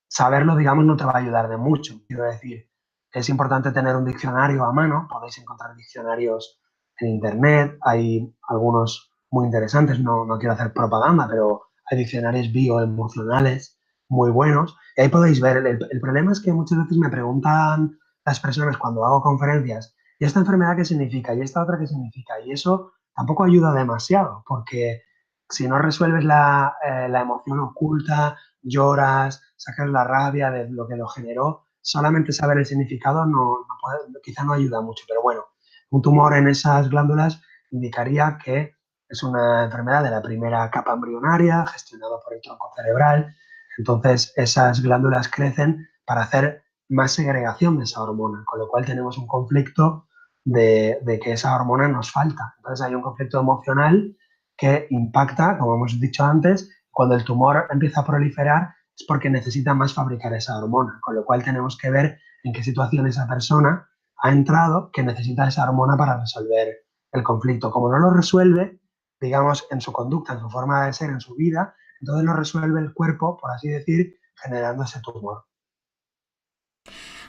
saberlo, digamos, no te va a ayudar de mucho. Quiero decir, es importante tener un diccionario a mano, podéis encontrar diccionarios en internet, hay algunos muy interesantes, no quiero hacer propaganda, pero hay diccionarios bioemocionales muy buenos. Y ahí podéis ver, el problema es que muchas veces me preguntan las personas cuando hago conferencias, ¿y esta enfermedad qué significa? ¿Y esta otra qué significa? Y eso tampoco ayuda demasiado, porque si no resuelves la emoción oculta, lloras, sacas la rabia de lo que lo generó, solamente saber el significado quizá no ayuda mucho. Pero bueno, un tumor en esas glándulas indicaría que es una enfermedad de la primera capa embrionaria, gestionada por el tronco cerebral. Entonces, esas glándulas crecen para hacer más segregación de esa hormona, con lo cual tenemos un conflicto de que esa hormona nos falta. Entonces, hay un conflicto emocional que impacta, como hemos dicho antes, cuando el tumor empieza a proliferar es porque necesita más fabricar esa hormona, con lo cual tenemos que ver en qué situación esa persona ha entrado que necesita esa hormona para resolver el conflicto. Como no lo resuelve, digamos, en su conducta, en su forma de ser, en su vida, entonces lo resuelve el cuerpo, por así decir, generando ese tumor.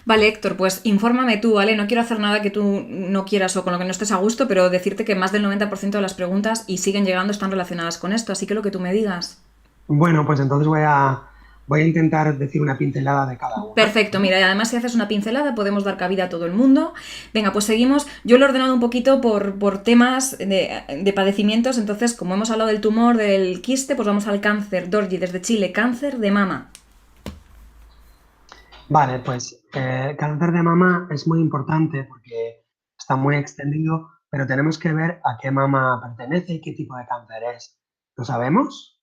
Vale, Héctor, pues infórmame tú, ¿vale? No quiero hacer nada que tú no quieras o con lo que no estés a gusto, pero decirte que más del 90% de las preguntas y siguen llegando están relacionadas con esto, así que lo que tú me digas. Bueno, pues entonces voy a intentar decir una pincelada de cada una. Perfecto, mira, y además si haces una pincelada podemos dar cabida a todo el mundo. Venga, pues seguimos. Yo lo he ordenado un poquito por temas de padecimientos, entonces como hemos hablado del tumor, del quiste, pues vamos al cáncer. Dorji, desde Chile, cáncer de mama. Vale, pues cáncer de mama es muy importante porque está muy extendido, pero tenemos que ver a qué mama pertenece y qué tipo de cáncer es. ¿Lo sabemos?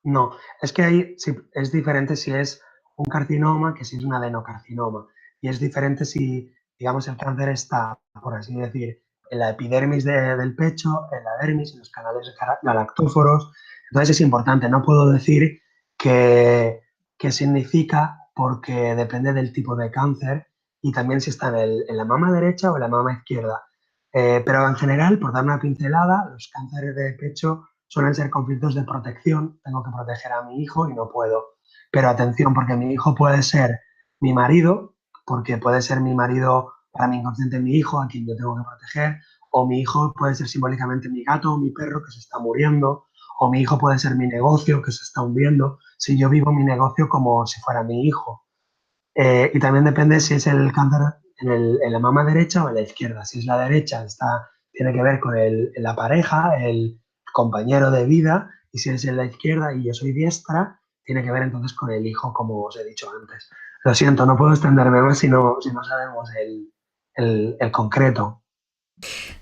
No, es que ahí sí, es diferente si es un carcinoma que si es un adenocarcinoma. Y es diferente si, digamos, el cáncer está, por así decir, en la epidermis del pecho, en la dermis, en los canales galactóforos. Entonces es importante, no puedo decir qué significa porque depende del tipo de cáncer y también si está en la mama derecha o en la mama izquierda. Pero en general, por dar una pincelada, los cánceres de pecho suelen ser conflictos de protección. Tengo que proteger a mi hijo y no puedo. Pero atención, porque mi hijo puede ser mi marido, porque puede ser mi marido para mi inconsciente mi hijo, a quien yo tengo que proteger, o mi hijo puede ser simbólicamente mi gato o mi perro que se está muriendo, o mi hijo puede ser mi negocio que se está hundiendo, si yo vivo mi negocio como si fuera mi hijo. Y también depende si es el cáncer en la mama derecha o en la izquierda. Si es la derecha, tiene que ver con la pareja, el compañero de vida, y si es en la izquierda y yo soy diestra, tiene que ver entonces con el hijo, como os he dicho antes. Lo siento, no puedo extenderme más si no sabemos el concreto.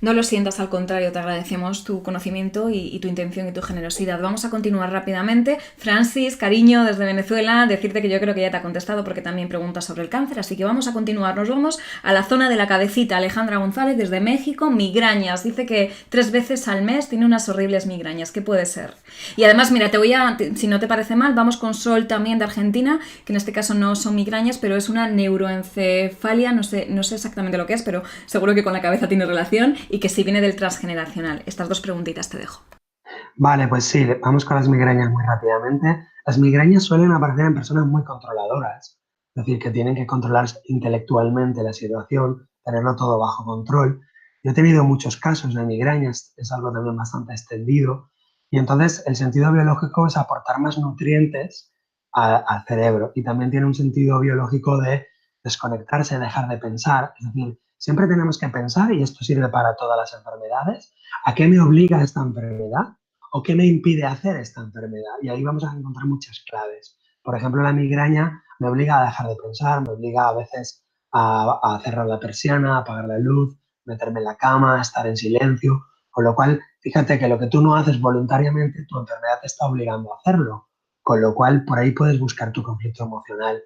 No lo sientas, al contrario, te agradecemos tu conocimiento y tu intención y tu generosidad. Vamos a continuar rápidamente. Francis, cariño, desde Venezuela, decirte que yo creo que ya te ha contestado porque también pregunta sobre el cáncer, así que vamos a continuar. Nos vamos a la zona de la cabecita. Alejandra González, desde México, migrañas. Dice que 3 veces al mes tiene unas horribles migrañas. ¿Qué puede ser? Y además, mira, si no te parece mal, vamos con Sol también de Argentina, que en este caso no son migrañas, pero es una neuroencefalia, no sé exactamente lo que es, pero seguro que con la cabeza tiene relación y que si viene del transgeneracional. Estas 2 preguntitas te dejo. Vale, pues sí, vamos con las migrañas muy rápidamente. Las migrañas suelen aparecer en personas muy controladoras, es decir, que tienen que controlar intelectualmente la situación, tenerlo todo bajo control. Yo he tenido muchos casos de migrañas, es algo también bastante extendido, y entonces el sentido biológico es aportar más nutrientes al cerebro y también tiene un sentido biológico de desconectarse, dejar de pensar, es decir, siempre tenemos que pensar, y esto sirve para todas las enfermedades, ¿a qué me obliga esta enfermedad? ¿O qué me impide hacer esta enfermedad? Y ahí vamos a encontrar muchas claves. Por ejemplo, la migraña me obliga a dejar de pensar, me obliga a veces a cerrar la persiana, a apagar la luz, meterme en la cama, estar en silencio, con lo cual, fíjate que lo que tú no haces voluntariamente, tu enfermedad te está obligando a hacerlo, con lo cual por ahí puedes buscar tu conflicto emocional.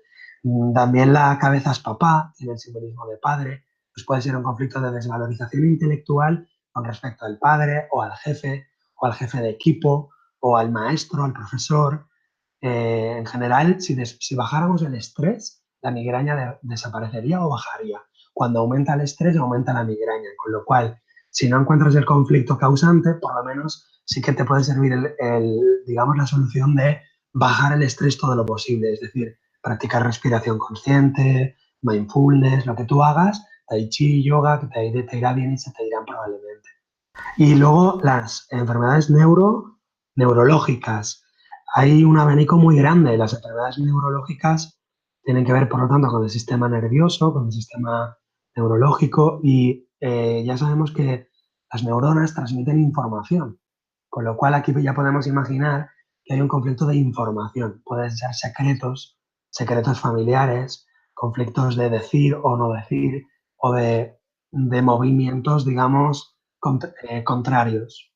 También la cabeza es papá, tiene el simbolismo de padre, pues puede ser un conflicto de desvalorización intelectual con respecto al padre o al jefe de equipo, o al maestro, al profesor. En general, si bajáramos el estrés, la migraña desaparecería o bajaría. Cuando aumenta el estrés, aumenta la migraña, con lo cual, si no encuentras el conflicto causante, por lo menos sí que te puede servir digamos, la solución de bajar el estrés todo lo posible, es decir, practicar respiración consciente, mindfulness, lo que tú hagas, tai chi, yoga, que te irá bien y se te irán probablemente. Y luego las enfermedades neurológicas. Hay un abanico muy grande. Las enfermedades neurológicas tienen que ver, por lo tanto, con el sistema nervioso, con el sistema neurológico y ya sabemos que las neuronas transmiten información, con lo cual aquí ya podemos imaginar que hay un conflicto de información. Pueden ser secretos, secretos familiares, conflictos de decir o no decir o de movimientos, digamos, contrarios.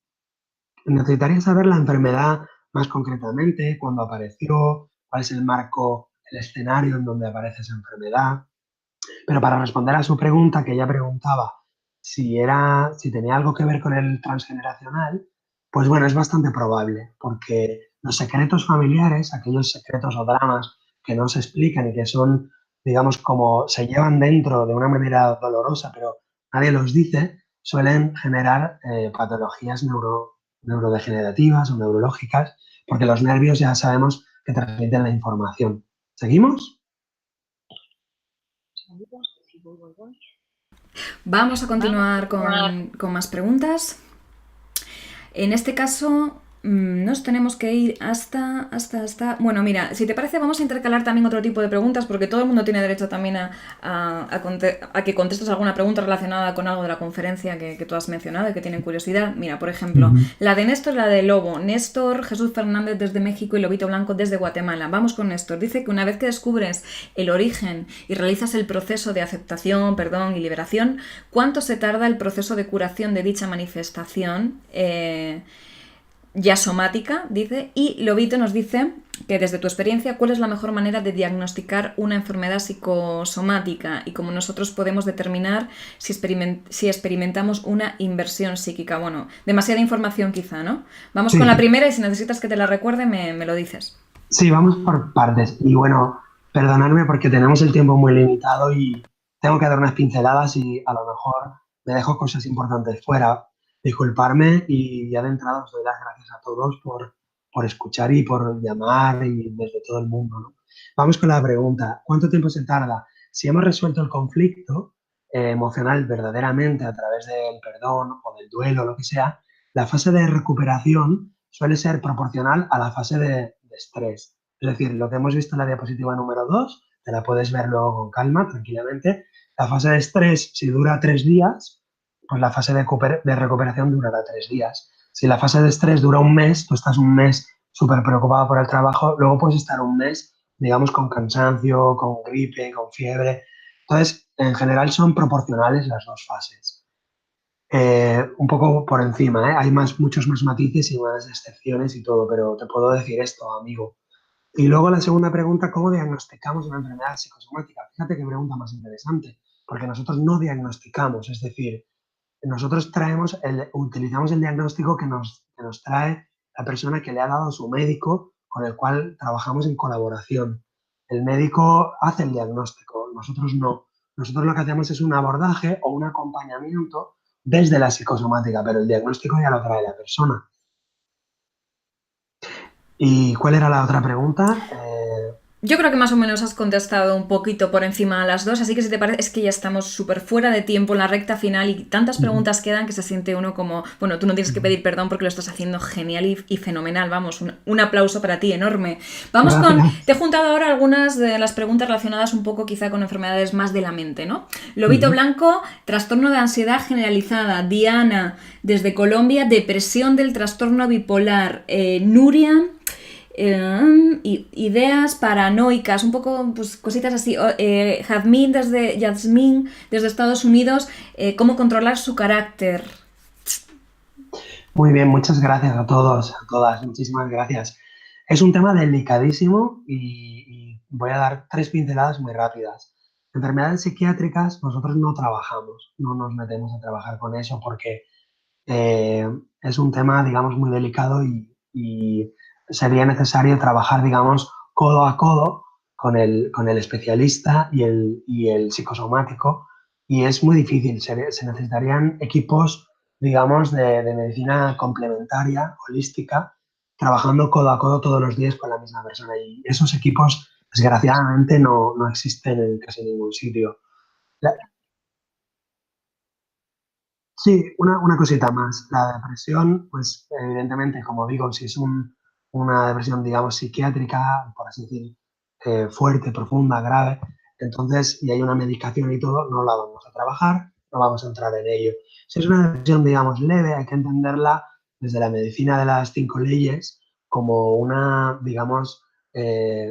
Necesitaría saber la enfermedad más concretamente, cuándo apareció, cuál es el marco, el escenario en donde aparece esa enfermedad. Pero para responder a su pregunta, que ella preguntaba si tenía algo que ver con el transgeneracional, pues bueno, es bastante probable, porque los secretos familiares, aquellos secretos o dramas que no se explican y que son, digamos, como se llevan dentro de una manera dolorosa, pero nadie los dice, suelen generar patologías neurodegenerativas o neurológicas, porque los nervios ya sabemos que transmiten la información. ¿Seguimos? Vamos a continuar con más preguntas. En este caso, nos tenemos que ir hasta... Bueno, mira, si te parece, vamos a intercalar también otro tipo de preguntas, porque todo el mundo tiene derecho también a que contestes alguna pregunta relacionada con algo de la conferencia que tú has mencionado y que tienen curiosidad. Mira, por ejemplo, la de Néstor y la de Lobo. Néstor Jesús Fernández desde México y Lobito Blanco desde Guatemala. Vamos con Néstor. Dice que una vez que descubres el origen y realizas el proceso de aceptación, perdón y liberación, ¿cuánto se tarda el proceso de curación de dicha manifestación? Ya somática, dice, y Lobito nos dice que desde tu experiencia, ¿cuál es la mejor manera de diagnosticar una enfermedad psicosomática y cómo nosotros podemos determinar si experimentamos una inversión psíquica? Bueno, demasiada información quizá, ¿no? Vamos Sí, con la primera y si necesitas que te la recuerde, me lo dices. sí, vamos por partes. Y bueno, perdonadme porque tenemos el tiempo muy limitado y tengo que dar unas pinceladas y a lo mejor me dejo cosas importantes fuera. Disculparme y ya de entrada os doy las gracias a todos por escuchar y por llamar y desde todo el mundo, ¿no? Vamos con la pregunta. ¿Cuánto tiempo se tarda? Si hemos resuelto el conflicto emocional verdaderamente a través del perdón o del duelo o lo que sea, la fase de recuperación suele ser proporcional a la fase de estrés. Es decir, lo que hemos visto en la diapositiva número 2, te la puedes ver luego con calma, tranquilamente. La fase de estrés, si dura 3 días, pues la fase de recuperación durará 3 días. Si la fase de estrés dura un mes, tú estás un mes súper preocupado por el trabajo, luego puedes estar un mes, digamos, con cansancio, con gripe, con fiebre. Entonces, en general son proporcionales las dos fases. Un poco por encima, ¿eh? Hay muchos más matices y más excepciones y todo, pero te puedo decir esto, amigo. Y luego la segunda pregunta, ¿cómo diagnosticamos una enfermedad psicosomática? Fíjate qué pregunta más interesante, porque nosotros no diagnosticamos, es decir, nosotros utilizamos el diagnóstico que nos trae la persona que le ha dado su médico, con el cual trabajamos en colaboración. El médico hace el diagnóstico, nosotros no. Nosotros lo que hacemos es un abordaje o un acompañamiento desde la psicosomática, pero el diagnóstico ya lo trae la persona. ¿Y cuál era la otra pregunta? Yo creo que más o menos has contestado un poquito por encima a las dos, así que si te parece, es que ya estamos súper fuera de tiempo en la recta final y tantas Ujú, preguntas quedan que se siente uno como, bueno, tú no tienes que ujú. pedir perdón porque lo estás haciendo genial y fenomenal, vamos, un aplauso para ti enorme. Vamos con, te he Gracias. juntado ahora algunas de las preguntas relacionadas un poco quizá con enfermedades más de la mente, ¿no? Lobito Ujú. Blanco, trastorno de ansiedad generalizada. Diana, desde Colombia, depresión del trastorno bipolar. Nuria, ideas paranoicas, un poco pues, cositas así. Yasmín desde Estados Unidos, cómo controlar su carácter. Muy bien, muchas gracias a todos, a todas, muchísimas gracias. Es un tema delicadísimo y voy a dar tres pinceladas muy rápidas. Enfermedades psiquiátricas nosotros no trabajamos, no nos metemos a trabajar con eso porque es un tema, digamos, muy delicado y sería necesario trabajar, digamos, codo a codo con el especialista y el psicosomático y es muy difícil, se necesitarían equipos, digamos, de medicina complementaria, holística, trabajando codo a codo todos los días con la misma persona y esos equipos, desgraciadamente, no existen en casi ningún sitio. La- Sí, una cosita más. La depresión, pues evidentemente, como digo, si es una depresión, digamos, psiquiátrica, por así decir, fuerte, profunda, grave, entonces, y hay una medicación y todo, no la vamos a trabajar, no vamos a entrar en ello. Si es una depresión, digamos, leve, hay que entenderla desde la medicina de las cinco leyes como digamos,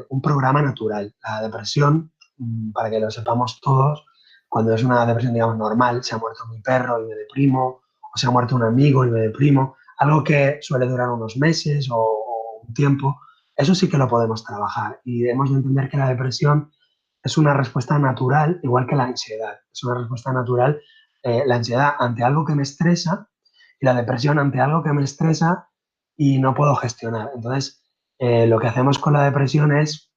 un programa natural. La depresión, para que lo sepamos todos, cuando es una depresión, digamos, normal, se ha muerto mi perro y me deprimo, o se ha muerto un amigo y me deprimo, algo que suele durar unos meses o un tiempo, eso sí que lo podemos trabajar. Y debemos de entender que la depresión es una respuesta natural, igual que la ansiedad. Es una respuesta natural, la ansiedad ante algo que me estresa y la depresión ante algo que me estresa y no puedo gestionar. Entonces, lo que hacemos con la depresión es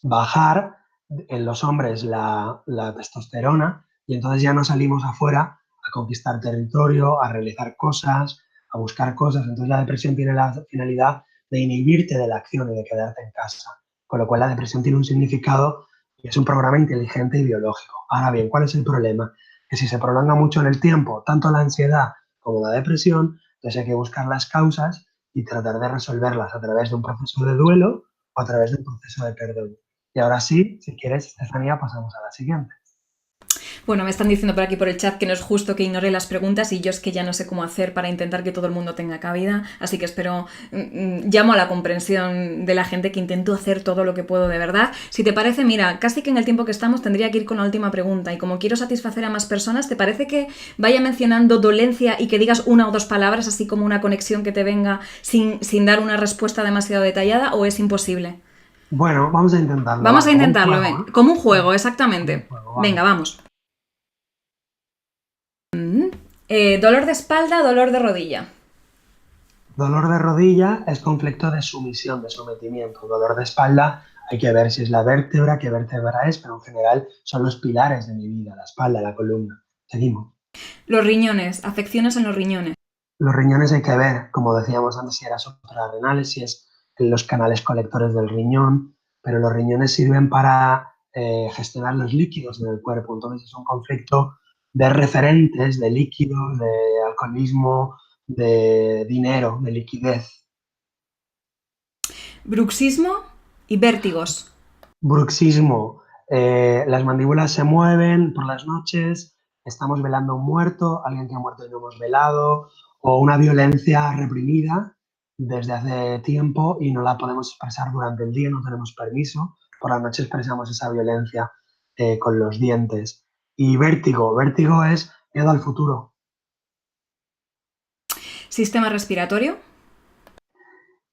bajar en los hombres la testosterona y entonces ya no salimos afuera a conquistar territorio, a realizar cosas, a buscar cosas. Entonces la depresión tiene la finalidad de inhibirte de la acción y de quedarte en casa. Con lo cual la depresión tiene un significado y es un programa inteligente y biológico. Ahora bien, ¿cuál es el problema? Que si se prolonga mucho en el tiempo, tanto la ansiedad como la depresión, entonces hay que buscar las causas y tratar de resolverlas a través de un proceso de duelo o a través de un proceso de perdón. Y ahora sí, si quieres, Estefanía, pasamos a la siguiente. Bueno, me están diciendo por aquí por el chat que no es justo que ignore las preguntas y yo es que ya no sé cómo hacer para intentar que todo el mundo tenga cabida, así que espero, llamo a la comprensión de la gente que intento hacer todo lo que puedo de verdad. Si te parece, mira, casi que en el tiempo que estamos tendría que ir con la última pregunta y como quiero satisfacer a más personas, ¿te parece que vaya mencionando dolencia y que digas una o dos palabras, así como una conexión que te venga sin dar una respuesta demasiado detallada o es imposible? Bueno, vamos a intentarlo, Vamos va, a como un intentarlo, juego, ven. ¿no? Como un juego, Como, como un exactamente. juego, Venga, vamos. vamos. Dolor de espalda, dolor de rodilla. Dolor de rodilla es conflicto de sumisión, de sometimiento. Dolor de espalda hay que ver si es la vértebra, qué vértebra es, pero en general son los pilares de mi vida, la espalda, la columna. Seguimos. Los riñones, afecciones en los riñones. Los riñones hay que ver, como decíamos antes, si era suprarrenales, si es en los canales colectores del riñón, pero los riñones sirven para gestionar los líquidos en el cuerpo. Entonces es un conflicto de referentes, de líquidos, de alcoholismo, de dinero, de liquidez. Bruxismo y vértigos. Bruxismo, las mandíbulas se mueven por las noches, estamos velando a un muerto, alguien que ha muerto y no hemos velado, o una violencia reprimida desde hace tiempo y no la podemos expresar durante el día, no tenemos permiso. Por la noche expresamos esa violencia con los dientes. Y vértigo, vértigo es miedo al futuro. Sistema respiratorio.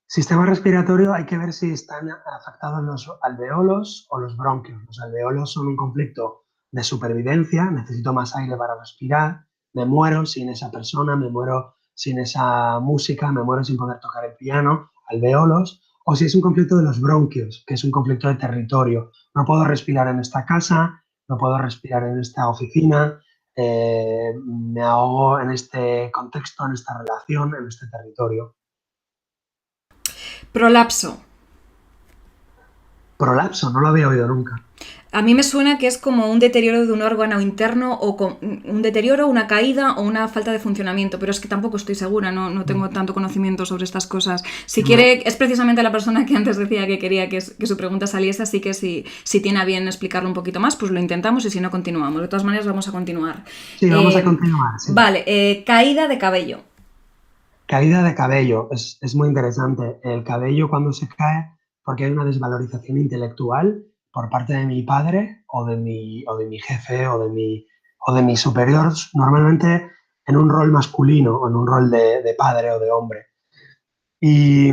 Sistema respiratorio, hay que ver si están afectados los alveolos o los bronquios. Los alveolos son un conflicto de supervivencia, necesito más aire para respirar, me muero sin esa persona, me muero sin esa música, me muero sin poder tocar el piano, alveolos, o si es un conflicto de los bronquios, que es un conflicto de territorio. No puedo respirar en esta casa, no puedo respirar en esta oficina, me ahogo en este contexto, en esta relación, en este territorio. Prolapso. Prolapso, no lo había oído nunca. A mí me suena que es como un deterioro de un órgano interno o un deterioro, una caída o una falta de funcionamiento, pero es que tampoco estoy segura, no tengo tanto conocimiento sobre estas cosas. Si No. quiere, es precisamente la persona que antes decía que quería que su pregunta saliese, así que si tiene a bien explicarlo un poquito más, pues lo intentamos y si no, continuamos. De todas maneras, vamos a continuar. Sí, vamos a continuar, sí. Vale, caída de cabello. Caída de cabello, es muy interesante. El cabello cuando se cae, porque hay una desvalorización intelectual por parte de mi padre o de mi jefe o de mi superior, normalmente en un rol masculino o en un rol de padre o de hombre. Y,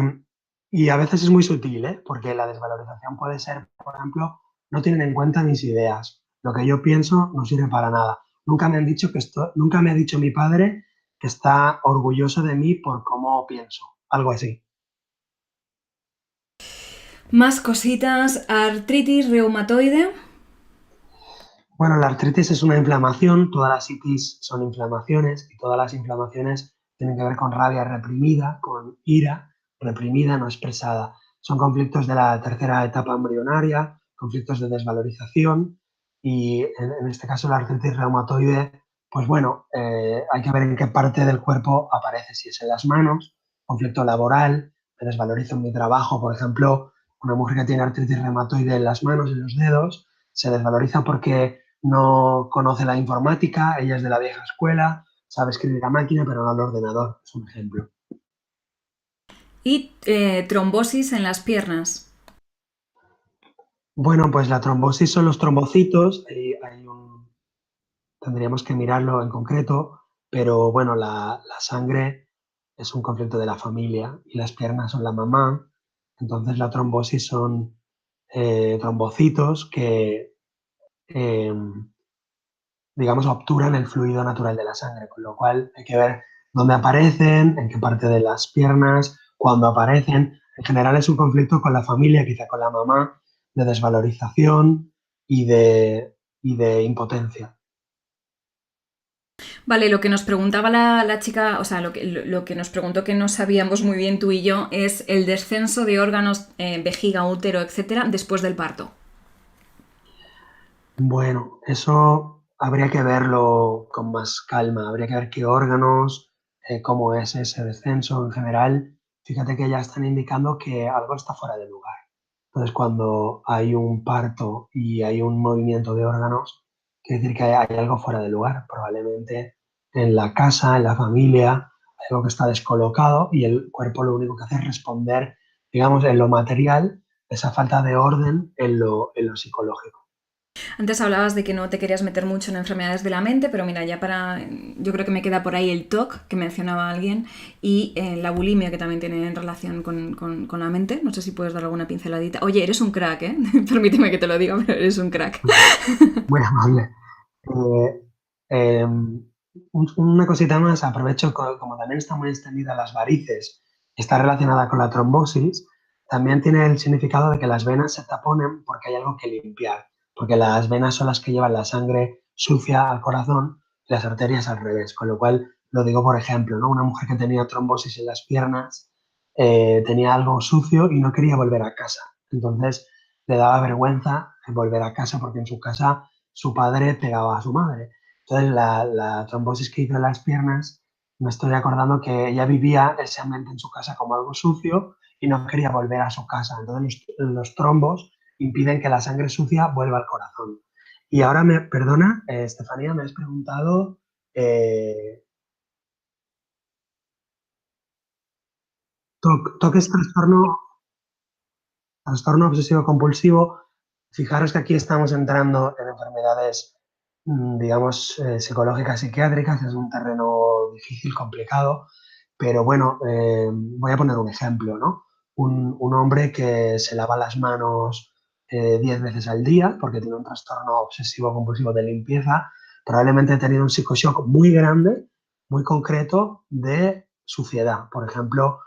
y a veces es muy sutil, ¿eh? Porque la desvalorización puede ser, por ejemplo, no tienen en cuenta mis ideas. Lo que yo pienso no sirve para nada. Nunca me ha dicho mi padre que está orgulloso de mí por cómo pienso. Algo así. Más cositas, artritis reumatoide. Bueno, la artritis es una inflamación, todas las itis son inflamaciones y todas las inflamaciones tienen que ver con rabia reprimida, con ira reprimida, no expresada. Son conflictos de la tercera etapa embrionaria, conflictos de desvalorización y en este caso la artritis reumatoide, pues bueno, hay que ver en qué parte del cuerpo aparece, si es en las manos, conflicto laboral, me desvalorizo en mi trabajo, por ejemplo, una mujer que tiene artritis reumatoide en las manos, en los dedos, se desvaloriza porque no conoce la informática, ella es de la vieja escuela, sabe escribir a máquina, pero no al ordenador, es un ejemplo. Y trombosis en las piernas. Bueno, pues la trombosis son los trombocitos, tendríamos que mirarlo en concreto, pero bueno, la sangre es un conflicto de la familia y las piernas son la mamá, entonces la trombosis son trombocitos que eh, digamos, obturan el fluido natural de la sangre, con lo cual hay que ver dónde aparecen, en qué parte de las piernas, cuándo aparecen. En general es un conflicto con la familia, quizá con la mamá, de desvalorización y de impotencia. Vale, lo que nos preguntaba la chica, o sea, lo que nos preguntó que no sabíamos muy bien tú y yo es el descenso de órganos, vejiga, útero, etcétera, después del parto. Bueno, eso habría que verlo con más calma, habría que ver qué órganos, cómo es ese descenso en general. Fíjate que ya están indicando que algo está fuera de lugar. Entonces, cuando hay un parto y hay un movimiento de órganos, quiere decir que hay algo fuera de lugar. Probablemente en la casa, en la familia, hay algo que está descolocado y el cuerpo lo único que hace es responder, digamos, en lo material, esa falta de orden en lo psicológico. Antes hablabas de que no te querías meter mucho en enfermedades de la mente, pero mira, ya para. Yo creo que me queda por ahí el TOC, que mencionaba alguien, y la bulimia, que también tiene en relación con la mente. No sé si puedes dar alguna pinceladita. Oye, eres un crack, ¿eh? Permíteme que te lo diga, pero eres un crack. Muy amable. Eh, una cosita más, aprovecho, como también está muy extendida las varices, está relacionada con la trombosis, también tiene el significado de que las venas se taponen porque hay algo que limpiar, porque las venas son las que llevan la sangre sucia al corazón y las arterias al revés, con lo cual lo digo por ejemplo, ¿no? Una mujer que tenía trombosis en las piernas tenía algo sucio y no quería volver a casa, entonces le daba vergüenza volver a casa porque en su casa su padre pegaba a su madre. Entonces, la trombosis que hizo en las piernas, me estoy acordando que ella vivía ese ambiente en su casa como algo sucio y no quería volver a su casa. Entonces, los trombos impiden que la sangre sucia vuelva al corazón. Y ahora perdona, Estefanía, me has preguntado, eh, TOC es trastorno obsesivo compulsivo. Fijaros que aquí estamos entrando en enfermedades, digamos, psicológicas, psiquiátricas, es un terreno difícil, complicado, Pero bueno, voy a poner un ejemplo, ¿no? Un hombre que se lava las manos 10 veces al día porque tiene un trastorno obsesivo compulsivo de limpieza, probablemente ha tenido un psicoshock muy grande, muy concreto de suciedad. Por ejemplo,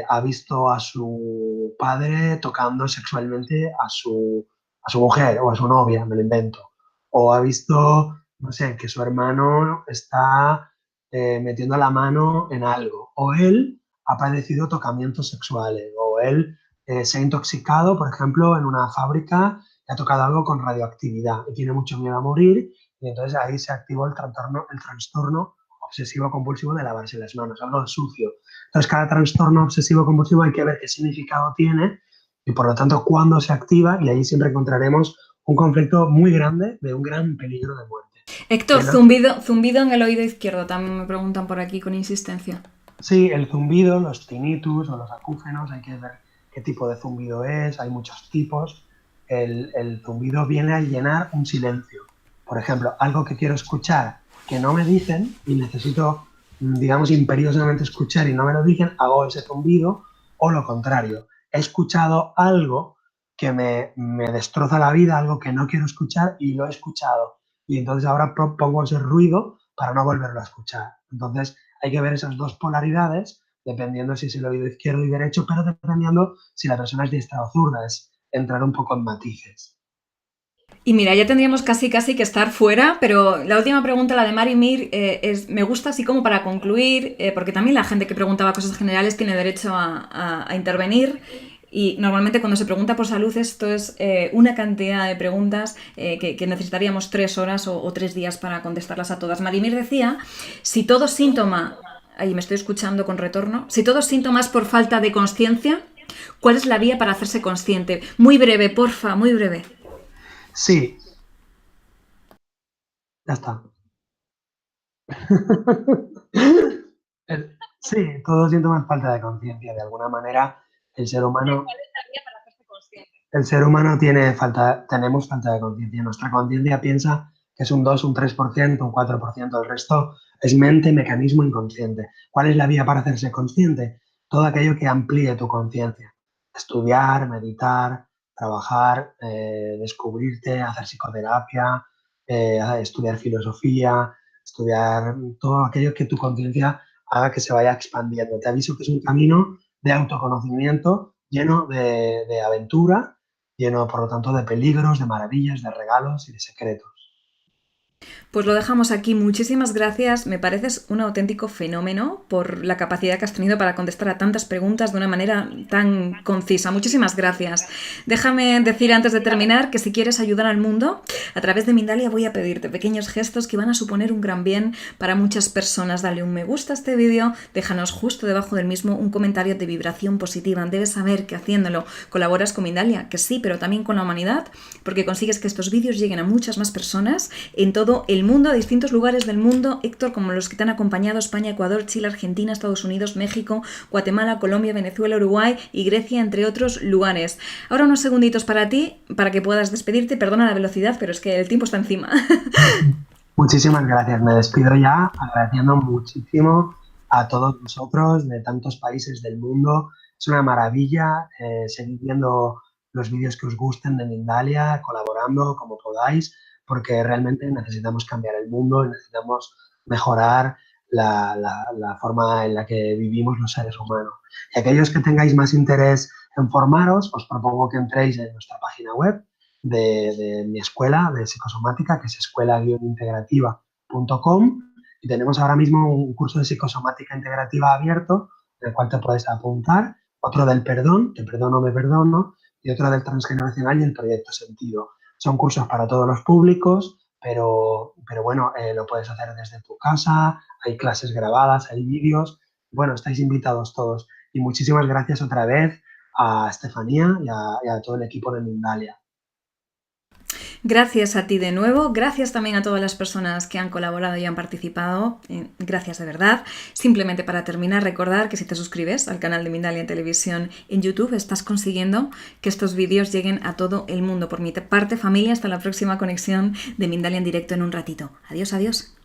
ha visto a su padre tocando sexualmente a su mujer o a su novia, me lo invento. O ha visto, no sé, que su hermano está metiendo la mano en algo. O él ha padecido tocamientos sexuales. O él se ha intoxicado, por ejemplo, en una fábrica y ha tocado algo con radioactividad y tiene mucho miedo a morir. Y entonces ahí se activó el trastorno obsesivo compulsivo de lavarse las manos, algo sucio. Entonces, cada trastorno obsesivo compulsivo hay que ver qué significado tiene y, por lo tanto, cuándo se activa, y ahí siempre encontraremos un conflicto muy grande de un gran peligro de muerte. Héctor, zumbido en el oído izquierdo, también me preguntan por aquí con insistencia. Sí, el zumbido, los tinnitus o los acúfenos, hay que ver qué tipo de zumbido es, hay muchos tipos. El zumbido viene a llenar un silencio. Por ejemplo, algo que quiero escuchar que no me dicen y necesito, digamos, imperiosamente escuchar y no me lo dicen, hago ese zumbido, o lo contrario. He escuchado algo que me destroza la vida, algo que no quiero escuchar y lo he escuchado. Y entonces ahora pongo ese ruido para no volverlo a escuchar. Entonces, hay que ver esas dos polaridades, dependiendo si es el oído izquierdo y derecho, pero dependiendo si la persona es diestra o zurda, es entrar un poco en matices. Y mira, ya tendríamos casi que estar fuera, pero la última pregunta, la de Marimir, me gusta así como para concluir, porque también la gente que preguntaba cosas generales tiene derecho a intervenir. Y normalmente cuando se pregunta por salud esto es una cantidad de preguntas que necesitaríamos 3 horas o 3 días para contestarlas a todas. Marimir decía, si todo síntoma, ahí me estoy escuchando con retorno, si todo síntoma es por falta de conciencia, ¿cuál es la vía para hacerse consciente? Muy breve, porfa, muy breve. Sí, ya está. Sí, todo síntoma es falta de conciencia. De alguna manera, el ser humano, el ser humano tenemos falta de conciencia. Nuestra conciencia piensa que es un 2, un 3%, un 4%. El resto es mente, mecanismo inconsciente. ¿Cuál es la vía para hacerse consciente? Todo aquello que amplíe tu conciencia. Estudiar, meditar, trabajar, descubrirte, hacer psicoterapia, estudiar filosofía, estudiar todo aquello que tu conciencia haga que se vaya expandiendo. Te aviso que es un camino de autoconocimiento lleno de aventura, lleno, por lo tanto, de peligros, de maravillas, de regalos y de secretos. Pues lo dejamos aquí. Muchísimas gracias. Me pareces un auténtico fenómeno por la capacidad que has tenido para contestar a tantas preguntas de una manera tan concisa. Muchísimas gracias. Déjame decir antes de terminar que si quieres ayudar al mundo, a través de Mindalia voy a pedirte pequeños gestos que van a suponer un gran bien para muchas personas. Dale un me gusta a este vídeo, déjanos justo debajo del mismo un comentario de vibración positiva. Debes saber que haciéndolo colaboras con Mindalia, que sí, pero también con la humanidad, porque consigues que estos vídeos lleguen a muchas más personas en todo el mundo, a distintos lugares del mundo, Héctor, como los que te han acompañado: España, Ecuador, Chile, Argentina, Estados Unidos, México, Guatemala, Colombia, Venezuela, Uruguay y Grecia, entre otros lugares. Ahora unos segunditos para ti, para que puedas despedirte. Perdona la velocidad, pero es que el tiempo está encima. Muchísimas gracias. Me despido ya agradeciendo muchísimo a todos vosotros de tantos países del mundo. Es una maravilla seguir viendo los vídeos que os gusten de Mindalia, colaborando como podáis, porque realmente necesitamos cambiar el mundo y necesitamos mejorar la forma en la que vivimos los seres humanos. Y aquellos que tengáis más interés en formaros, os propongo que entréis en nuestra página web de mi escuela de psicosomática, que es escuela-integrativa.com, y tenemos ahora mismo un curso de psicosomática integrativa abierto, en el cual te puedes apuntar, otro del perdón, te perdono, me perdono, y otro del transgeneracional y el proyecto sentido. Son cursos para todos los públicos, pero bueno, lo puedes hacer desde tu casa, hay clases grabadas, hay vídeos, bueno, estáis invitados todos. Y muchísimas gracias otra vez a Estefanía y a todo el equipo de Mindalia. Gracias a ti de nuevo, gracias también a todas las personas que han colaborado y han participado, gracias de verdad. Simplemente para terminar, recordar que si te suscribes al canal de Mindalia en Televisión en YouTube, estás consiguiendo que estos vídeos lleguen a todo el mundo. Por mi parte, familia, hasta la próxima conexión de Mindalia en directo en un ratito. Adiós, adiós.